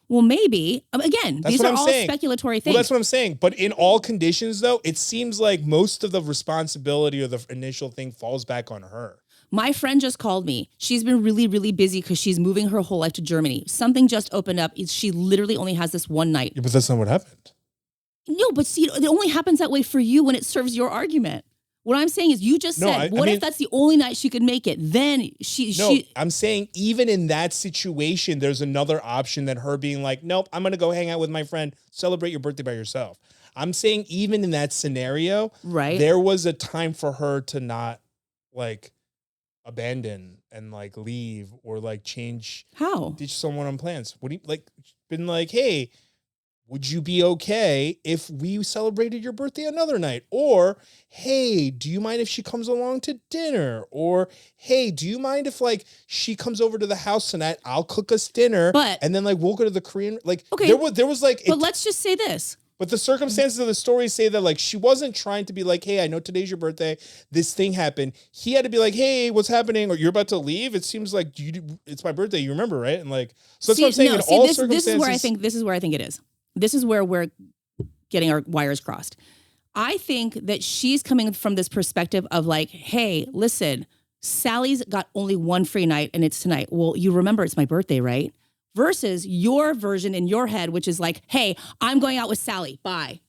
Well, maybe. Again, these are all speculatory things. Well, that's what I'm saying. But in all conditions, though, it seems like most of the responsibility or the initial thing falls back on her. My friend just called me. She's been really, really busy because she's moving her whole life to Germany. Something just opened up. She literally only has this one night. Yeah, but that's not what happened. No, but see, it only happens that way for you when it serves your argument. What I'm saying is you just said, what if that's the only night she could make it? Then I'm saying even in that situation, there's another option than her being like, nope, I'm going to go hang out with my friend, celebrate your birthday by yourself. I'm saying even in that scenario, right, there was a time for her to not like abandon and like leave or like change. How? Ditch someone on plans. What do you like been like, hey, would you be okay if we celebrated your birthday another night? Or, hey, do you mind if she comes along to dinner? Or, hey, do you mind if like she comes over to the house tonight? I'll cook us dinner, and then like we'll go to the Korean. Like, okay, there was like. But let's just say this. But the circumstances of the story say that like she wasn't trying to be like, hey, I know today's your birthday. This thing happened. He had to be like, hey, what's happening? Or you're about to leave. It seems like it's my birthday. You remember, right? And like, so that's what I'm saying. This is where I think it is. This is where we're getting our wires crossed. I think that she's coming from this perspective of like, hey, listen, Sally's got only one free night and it's tonight. Well, you remember it's my birthday, right? Versus your version in your head, which is like, hey, I'm going out with Sally. Bye.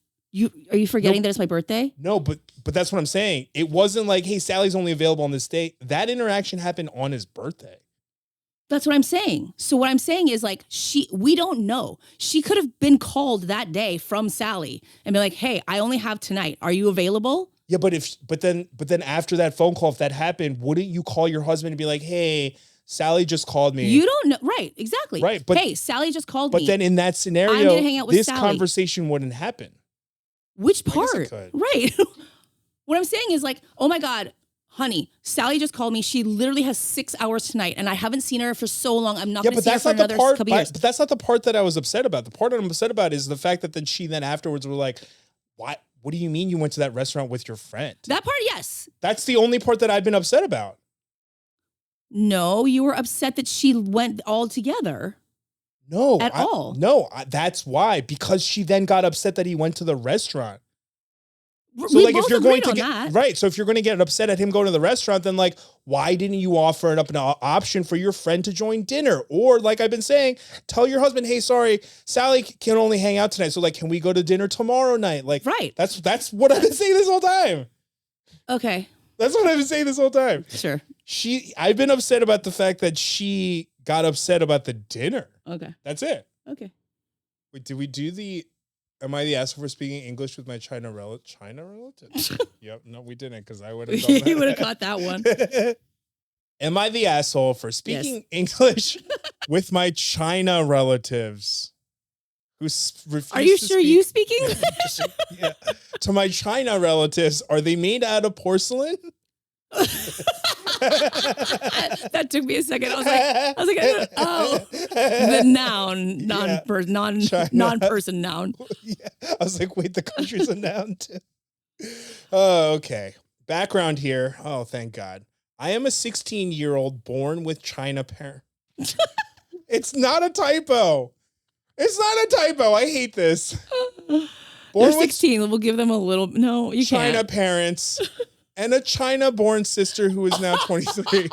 Are you forgetting that it's my birthday? No, but that's what I'm saying. It wasn't like, hey, Sally's only available on this date. That interaction happened on his birthday. That's what I'm saying. So what I'm saying is like, we don't know. She could have been called that day from Sally and be like, hey, I only have tonight. Are you available? Yeah, but then after that phone call, if that happened, wouldn't you call your husband and be like, hey, Sally just called me? You don't know. Right. Exactly. Right. But, hey, Sally just called me. But then in that scenario, I'm gonna hang out with this Sally. Conversation wouldn't happen. Which part? Right. What I'm saying is like, oh my God, honey, Sally just called me. She literally has 6 hours tonight and I haven't seen her for so long. I'm not going to see her for another couple years. But that's not the part that I was upset about. The part that I'm upset about is the fact that then she then afterwards were like, what do you mean you went to that restaurant with your friend? That part, yes. That's the only part that I've been upset about. No, you were upset that she went all together. No. That's why. Because she then got upset that he went to the restaurant. So like if you're going to get right, so if you're going to get upset at him going to the restaurant, then like why didn't you offer an option for your friend to join dinner? Or like I've been saying, tell your husband, hey, sorry, Sally can only hang out tonight. So like, can we go to dinner tomorrow night? Like, right. That's what I've been saying this whole time. Okay. That's what I've been saying this whole time. Sure. I've been upset about the fact that she got upset about the dinner. Okay. That's it. Okay. Wait, did we do am I the asshole for speaking English with my China relative? Yep. No, we didn't because I would have done that. You would have caught that one. Am I the asshole for speaking English with my China relatives? Are you sure you speak English? Yeah. To my China relatives, are they made out of porcelain? That took me a second. I was like, oh, the noun, non-person noun. Yeah. I was like, wait, the country's a noun too. Oh, okay. Background here. Oh, thank God. I am a 16-year-old born with China parents. It's not a typo. It's not a typo. I hate this. They're 16. We'll give them a little. No, you can't. China parents. And a China-born sister who is now 23.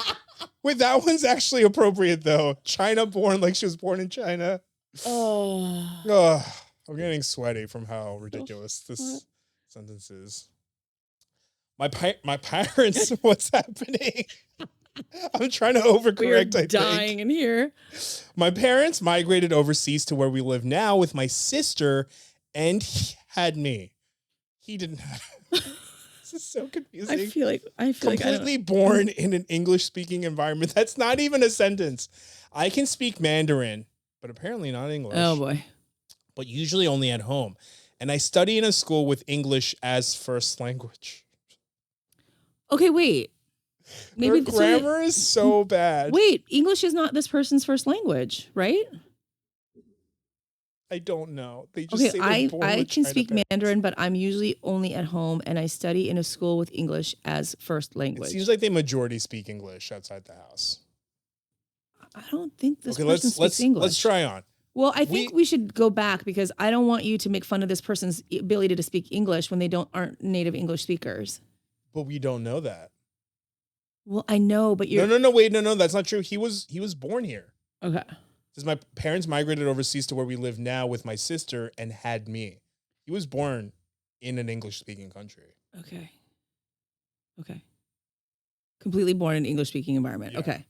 Wait, that one's actually appropriate, though. China-born, like she was born in China. Oh, I'm getting sweaty from how ridiculous this sentence is. My parents, what's happening? I'm trying to overcorrect, We're dying in here. My parents migrated overseas to where we live now with my sister, and he had me. He didn't have This is so confusing. I feel like completely born in an English-speaking environment. That's not even a sentence. I can speak Mandarin, but apparently not English. Oh boy. But usually only at home. And I study in a school with English as first language. Okay, wait. Maybe her grammar is so bad. Wait, English is not this person's first language, right? I don't know. They just say I can speak Mandarin, but I'm usually only at home, and I study in a school with English as first language. It seems like they majority speak English outside the house. I don't think this person speaks English. Let's try on. Well, I think we should go back because I don't want you to make fun of this person's ability to speak English when they aren't native English speakers. But we don't know that. Well, I know, but you're No, that's not true. He was born here. Okay. Because my parents migrated overseas to where we live now with my sister and had me. He was born in an English-speaking country. Okay. Okay. Completely born in English speaking environment. Yeah. Okay.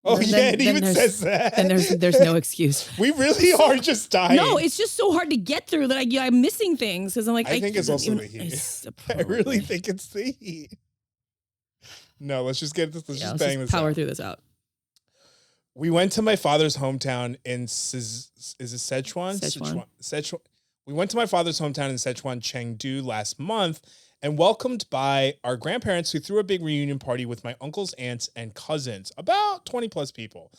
Oh, it even says that. And there's no excuse. We really are just dying. No, it's just so hard to get through that I'm missing things because I'm like, I think it's also the heat. I really think it's the heat. No, let's just get this. Let's just bang this out. Power through this out. We went to my father's hometown in is it Sichuan? Sichuan. We went to my father's hometown in Sichuan, Chengdu last month and welcomed by our grandparents who threw a big reunion party with my uncles, aunts, and cousins, about 20 plus people.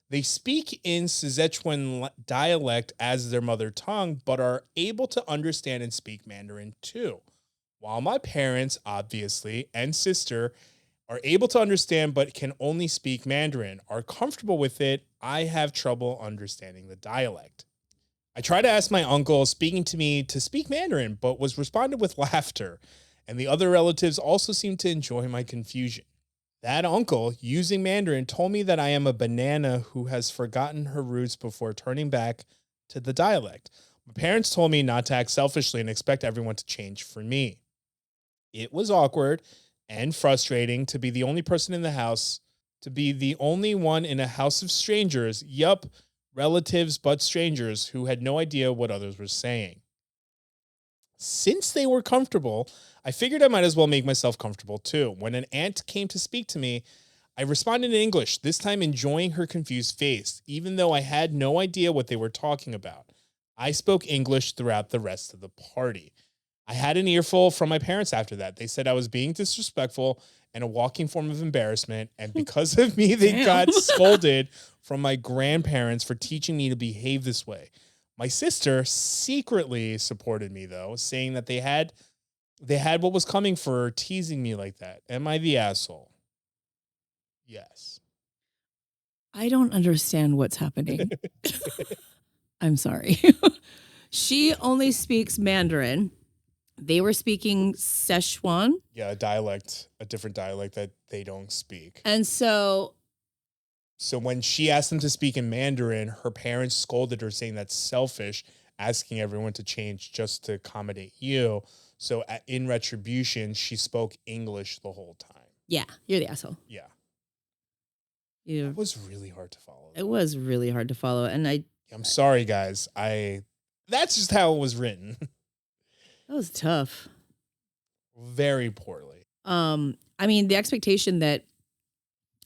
They speak in Sichuan dialect as their mother tongue, but are able to understand and speak Mandarin too. While my parents, obviously, and sister are able to understand but can only speak Mandarin, are comfortable with it, I have trouble understanding the dialect. I tried to ask my uncle speaking to me to speak Mandarin, but was responded with laughter, and the other relatives also seemed to enjoy my confusion. That uncle, using Mandarin, told me that I am a banana who has forgotten her roots before turning back to the dialect. My parents told me not to act selfishly and expect everyone to change for me. It was awkward and frustrating to be the only person in the house, to be the only one in a house of strangers, relatives but strangers who had no idea what others were saying. Since they were comfortable, I figured I might as well make myself comfortable too. When an aunt came to speak to me, I responded in English, this time enjoying her confused face, even though I had no idea what they were talking about. I spoke English throughout the rest of the party. I had an earful from my parents after that. They said I was being disrespectful and a walking form of embarrassment, and because of me, they got scolded from my grandparents for teaching me to behave this way. My sister secretly supported me, though, saying that they had what was coming for teasing me like that. Am I the asshole? Yes. I don't understand what's happening. I'm sorry. She only speaks Mandarin. They were speaking Sichuan. Yeah, a different dialect that they don't speak. And so when she asked them to speak in Mandarin, her parents scolded her, saying that's selfish, asking everyone to change just to accommodate you. So in retribution, she spoke English the whole time. Yeah, you're the asshole. Yeah. It was really hard to follow. It was really hard to follow. And I'm sorry, guys. That's just how it was written. That was tough. Very poorly. I mean, the expectation that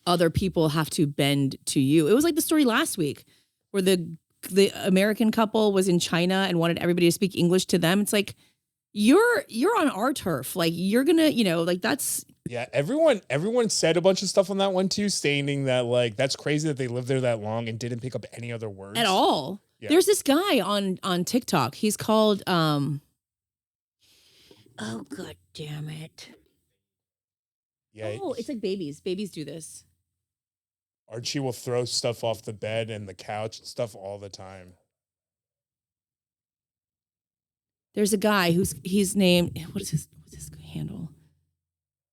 other people have to bend to you. It was like the story last week where the American couple was in China and wanted everybody to speak English to them. It's like, you're on our turf. Like, you're gonna, like that's. Yeah, everyone said a bunch of stuff on that one too, stating that like that's crazy that they lived there that long and didn't pick up any other words at all. Yeah. There's this guy on TikTok. He's called oh, God damn it. Yeah. Oh, it's like babies. Babies do this. Archie will throw stuff off the bed and the couch and stuff all the time. There's a guy he's named, what's his handle?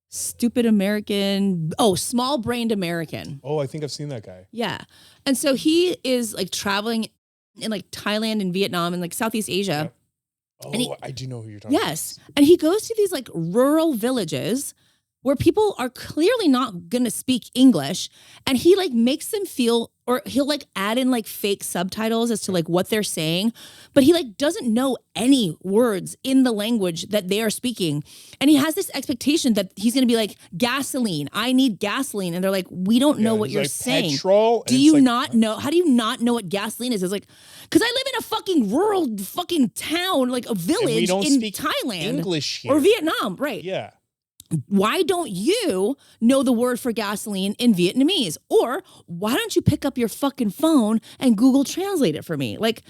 Stupid American. Oh, small-brained American. Oh, I think I've seen that guy. Yeah. And so he is like traveling in like Thailand and Vietnam and like Southeast Asia. Yep. Oh, I do know who you're talking about. Yes. And he goes to these like rural villages where people are clearly not going to speak English. And he like makes them feel, or he'll like add in like fake subtitles as to like what they're saying. But he like doesn't know any words in the language that they are speaking. And he has this expectation that he's going to be like, gasoline, I need gasoline. And they're like, we don't know what you're like, saying. Petrol, do you not know? How do you not know what gasoline is? It's like, because I live in a fucking rural fucking town, like a village in Thailand. English here. Or Vietnam, right? Yeah. Why don't you know the word for gasoline in Vietnamese? Or why don't you pick up your fucking phone and Google Translate it for me? Like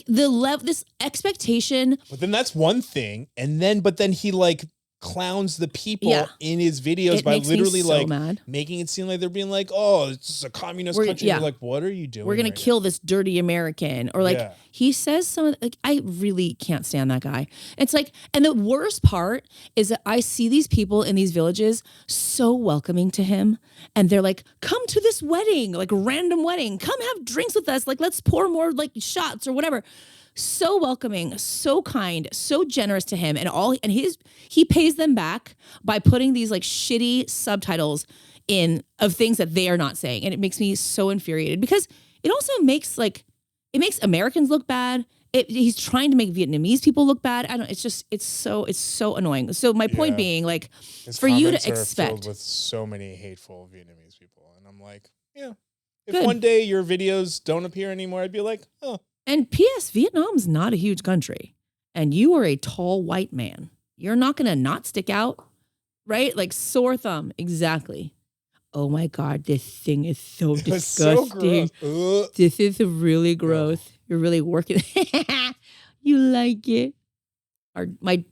this expectation. But then that's one thing. But then he like clowns the people in his videos by literally like making it seem like they're being like, oh, this is a communist country. You're like, what are you doing? We're going to kill this dirty American. Or like he says some, like, I really can't stand that guy. It's like, and the worst part is that I see these people in these villages so welcoming to him. And they're like, come to this wedding, like random wedding, come have drinks with us. Like, let's pour more like shots or whatever. so welcoming, so kind, so generous to him, and he pays them back by putting these like shitty subtitles in of things that they are not saying, and it makes me so infuriated because it also makes Americans look bad. He's trying to make Vietnamese people look bad. It's so annoying. So my point being, like, His for you to comments are expect filled with so many hateful Vietnamese people, and I'm like, yeah. If one day your videos don't appear anymore, I'd be like, oh. And P.S. Vietnam's not a huge country, and you are a tall white man. You're not gonna not stick out, right? Like sore thumb, exactly. Oh my God, this thing is so disgusting. So this is really gross. You're really working. You like it. My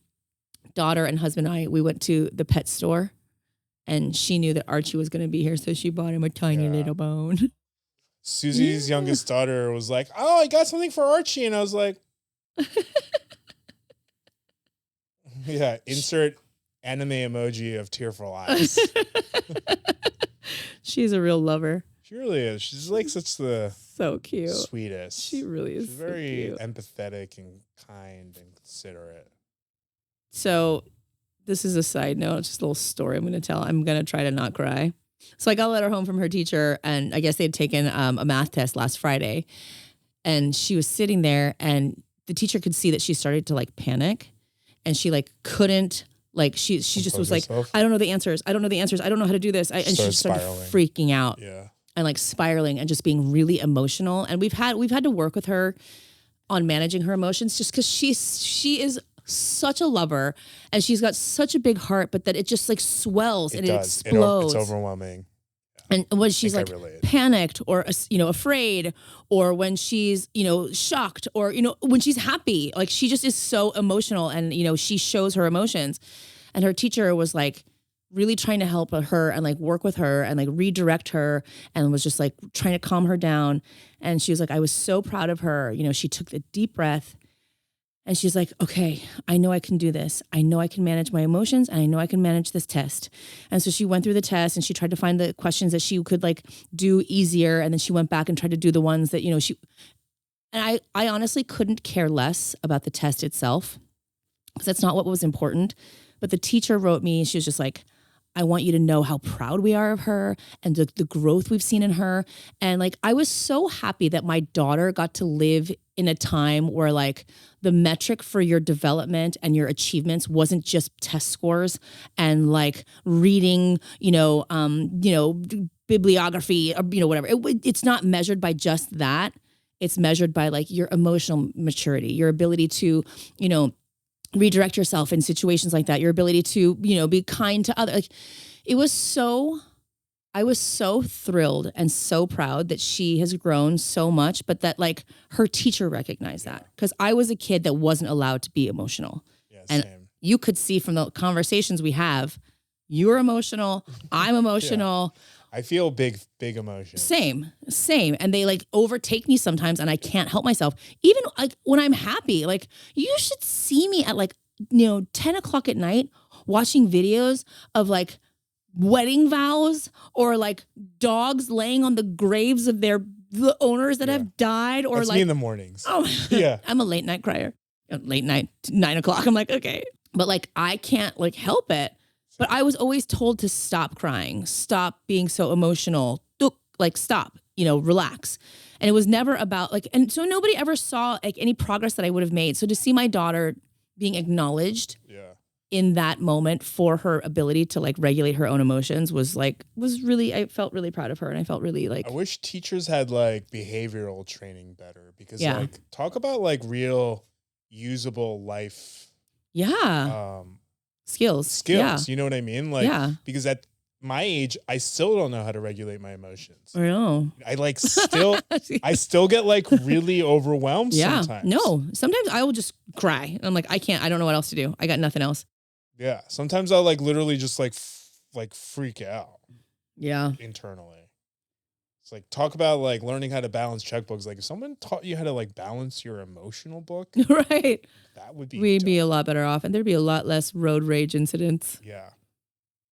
daughter and husband and I, we went to the pet store, and she knew that Archie was going to be here, so she bought him a tiny little bone. Susie's youngest daughter was like, oh, I got something for Archie. And I was like, yeah, insert anime emoji of tearful eyes. She's a real lover. She really is. She's like such the so cute, sweetest. She really is. She's very empathetic and kind and considerate. So this is a side note, just a little story I'm going to tell. I'm going to try to not cry. So I got a letter home from her teacher, and I guess they had taken a math test last Friday, and she was sitting there, and the teacher could see that she started to like panic, and she like couldn't. Like she just was like, I don't know the answers. I don't know the answers. I don't know how to do this. And she started freaking out and like spiraling and just being really emotional. And we've had to work with her on managing her emotions just because she is such a lover and she's got such a big heart, but that it just like swells and it explodes. It's overwhelming. And when she's like panicked or, afraid, or when she's, shocked, or, when she's happy, like she just is so emotional and, she shows her emotions. And her teacher was like really trying to help her and like work with her and like redirect her and was just like trying to calm her down. And she was like, I was so proud of her. She took the deep breath. And she's like, okay, I know I can do this. I know I can manage my emotions, and I know I can manage this test. And so she went through the test and she tried to find the questions that she could like do easier. And then she went back and tried to do the ones that, and I honestly couldn't care less about the test itself because that's not what was important. But the teacher wrote me, she was just like, I want you to know how proud we are of her and the growth we've seen in her. And like, I was so happy that my daughter got to live in a time where like the metric for your development and your achievements wasn't just test scores and like reading, bibliography, or, whatever. It's not measured by just that. It's measured by like your emotional maturity, your ability to, redirect yourself in situations like that, your ability to, be kind to others. Like, I was so thrilled and so proud that she has grown so much, but that like her teacher recognized that, because I was a kid that wasn't allowed to be emotional. Yeah, and same. You could see from the conversations we have, you're emotional, I'm emotional. Yeah. I feel big emotions. Same. And they like overtake me sometimes and I can't help myself. Even like when I'm happy, like you should see me at like, 10 o'clock at night watching videos of like wedding vows or like dogs laying on the graves of the owners that have died, or That's like me in the mornings. Oh yeah. I'm a late night crier. Late night, 9 o'clock. I'm like, okay. But like, I can't like help it. But I was always told to stop crying, stop being so emotional, like stop, relax. And it was never about like, and so nobody ever saw like any progress that I would have made. So to see my daughter being acknowledged in that moment for her ability to like regulate her own emotions was really, I felt really proud of her. And I felt really like, I wish teachers had like behavioral training better, because like talk about like real usable life. Yeah. Skills. Yeah. You know what I mean? Like, because at my age, I still don't know how to regulate my emotions. I know. I like I still get like really overwhelmed sometimes. No, sometimes I will just cry. And I'm like, I don't know what else to do. I got nothing else. Yeah. Sometimes I'll like literally just like freak out. Yeah. Internally. It's like, talk about like learning how to balance checkbooks. Like if someone taught you how to like balance your emotional book. Right. That would be We'd be a lot better off, and there'd be a lot less road rage incidents. Yeah.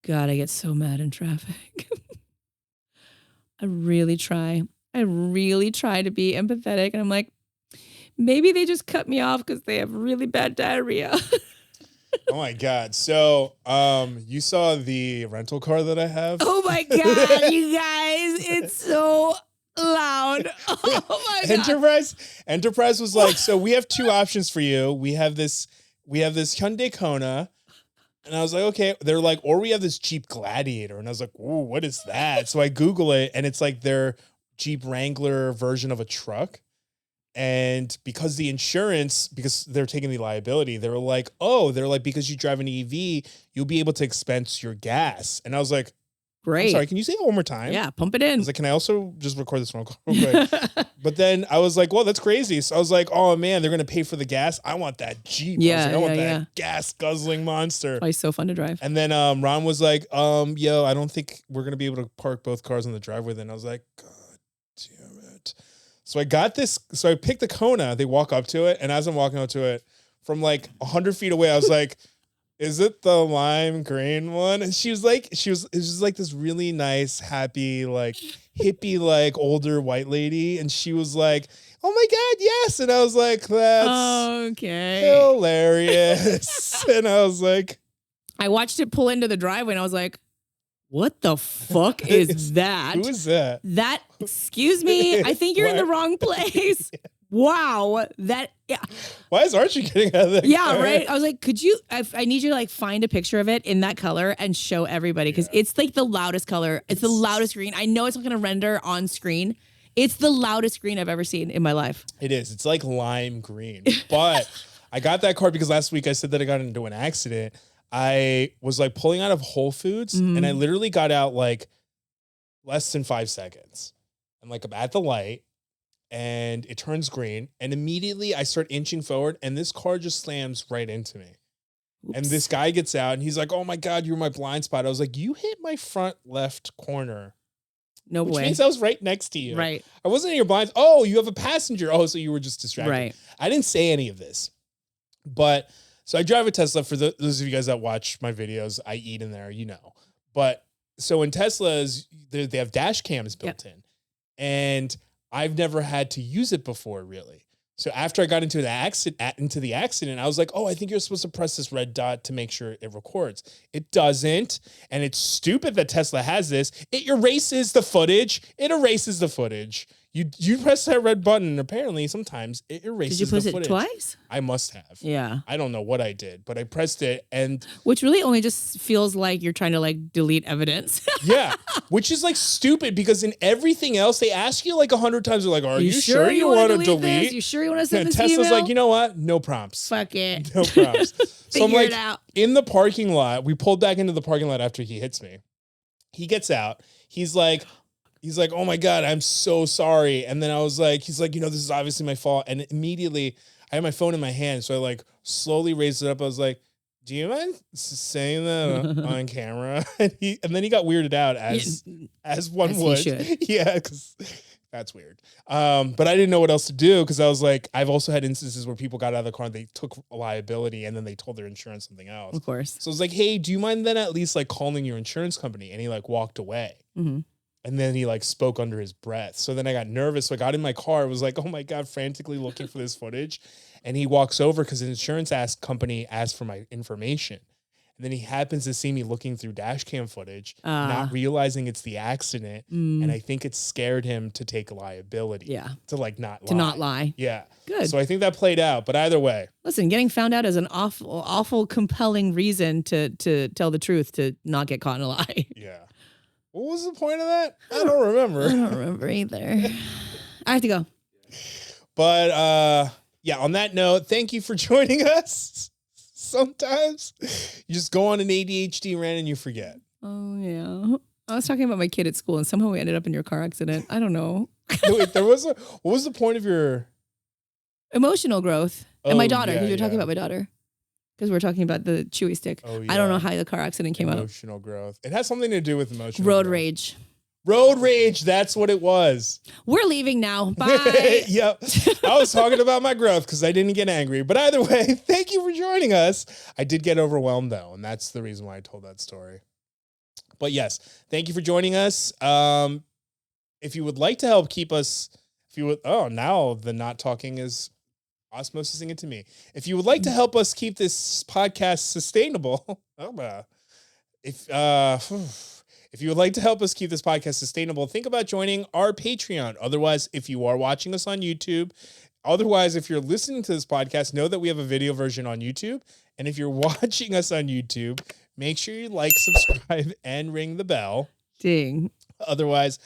God, I get so mad in traffic. I really try to be empathetic, and I'm like, Maybe they just cut me off because they have really bad diarrhea. Oh my God. So, you saw the rental car that I have? Oh my God, you guys, it's so loud. Oh my God. Enterprise was like, so we have two options for you. We have this Hyundai Kona. And I was like, okay. They're like, or we have this Jeep Gladiator. And I was like, ooh, what is that? So I Google it, and it's like their Jeep Wrangler version of a truck. And because the insurance, because they're taking the liability, they were like, because you drive an EV, you'll be able to expense your gas. And I was like, great. I'm sorry, can you say it one more time? Yeah, pump it in. I was like, can I also just record this one real quick? But then I was like, well, that's crazy. So I was like, oh man, they're going to pay for the gas. I want that Jeep. Yeah, I want that gas guzzling monster. Why it's so fun to drive. And then Ron was like, yo, I don't think we're going to be able to park both cars in the driveway. Then I was like, God damn it. So I got this. So I picked the Kona. They walk up to it. And as I'm walking up to it from like 100 feet away, I was like, is it the lime green one? And she was like, it was just like this really nice, happy, like hippie, like older white lady. And she was like, oh my God, yes. And I was like, that's okay, hilarious. And I was like, I watched it pull into the driveway and I was like, what the fuck is that? Who is that? That, excuse me, I think you're in the wrong place. Wow. Yeah. Why is Archie getting out of that? Yeah, car? Right. I was like, could you, I need you to like find a picture of it in that color and show everybody. Cause it's like the loudest color. It's the loudest green. I know it's not going to render on screen. It's the loudest green I've ever seen in my life. It is. It's like lime green, but I got that car because last week I said that I got into an accident. I was like pulling out of Whole Foods and I literally got out like less than 5 seconds. I'm like, I'm at the light and it turns green and immediately I start inching forward and this car just slams right into me. Oops. And this guy gets out and he's like, oh my God, you're my blind spot. I was like, you hit my front left corner. No way. Which means I was right next to you. Right. I wasn't in your blind. Oh, you have a passenger. Oh, so you were just distracted. Right. I didn't say any of this, but so I drive a Tesla. For those of you guys that watch my videos, I eat in there, you know. But so in Teslas, they have dash cams built in. And I've never had to use it before, really. So after I got into the accident, I was like, oh, I think you're supposed to press this red dot to make sure it records. It doesn't. And it's stupid that Tesla has this. It erases the footage. You press that red button, and apparently sometimes it erases the footage. Did you press it twice? I must have. Yeah. I don't know what I did, but I pressed it and... Which really only just feels like you're trying to like delete evidence. Yeah. Which is like stupid because in everything else, they ask you like 100 times. They're like, are you sure you want to delete? This? You sure you want to send this Tesla's email? like, you know what? No prompts. Fuck it. No prompts. So I'm like, it out. In the parking lot, we pulled back into the parking lot after he hits me. He gets out. He's like, oh my God, I'm so sorry. And then I was like, he's like, you know, this is obviously my fault. And immediately I had my phone in my hand. So I like slowly raised it up. I was like, do you mind saying that on camera? And then he got weirded out as one would. Yeah, because that's weird. But I didn't know what else to do because I was like, I've also had instances where people got out of the car and they took a liability and then they told their insurance something else. Of course. So I was like, hey, do you mind then at least like calling your insurance company? And he like walked away. Mm-hmm. And then he like spoke under his breath. So then I got nervous. So I got in my car. I was like, oh my God, frantically looking for this footage. And he walks over because the insurance company asked for my information. And then he happens to see me looking through dash cam footage, not realizing it's the accident. And I think it scared him to take liability. Yeah. To like not lie. To not lie. Yeah. Good. So I think that played out. But either way. Listen, getting found out is an awful, compelling reason to tell the truth, to not get caught in a lie. Yeah. What was the point of that? I don't remember. I don't remember either. I have to go. But yeah, on that note, thank you for joining us. Sometimes you just go on an ADHD rant and you forget. Oh, yeah. I was talking about my kid at school and somehow we ended up in your car accident. I don't know. Wait, what was the point of your... Emotional growth. And my daughter, because you were talking about my daughter. Because we're talking about the chewy stick. Oh, yeah. I don't know how the car accident came out. Emotional growth. It has something to do with emotional road growth. rage. Road rage. That's what it was. We're leaving now. Bye. Yep. I was talking about my growth because I didn't get angry. But either way, thank you for joining us. I did get overwhelmed, though. And that's the reason why I told that story. But yes, thank you for joining us. If you would like to help keep us, now the not talking is osmosising it to me. If you would like to help us keep this podcast sustainable, if you would like to help us keep this podcast sustainable, think about joining our Patreon. Otherwise, if you are watching us on YouTube, if you're listening to this podcast, know that we have a video version on YouTube. And if you're watching us on YouTube, make sure you like, subscribe, and ring the bell. Ding. Otherwise,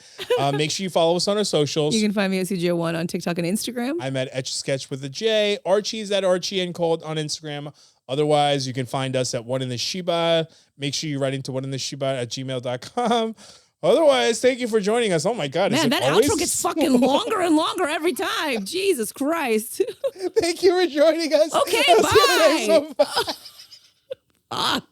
make sure you follow us on our socials. You can find me at CJ1 on TikTok and Instagram. I'm at Etch-a-Sketch with a J. Archie's at Archie and Cold on Instagram. Otherwise, you can find us at One in the Shiba. Make sure you write into oneintheshiba@gmail.com. Otherwise, thank you for joining us. Oh my God. Man, that outro gets fucking longer and longer every time. Jesus Christ. Thank you for joining us. Okay, bye. Bye. Fuck.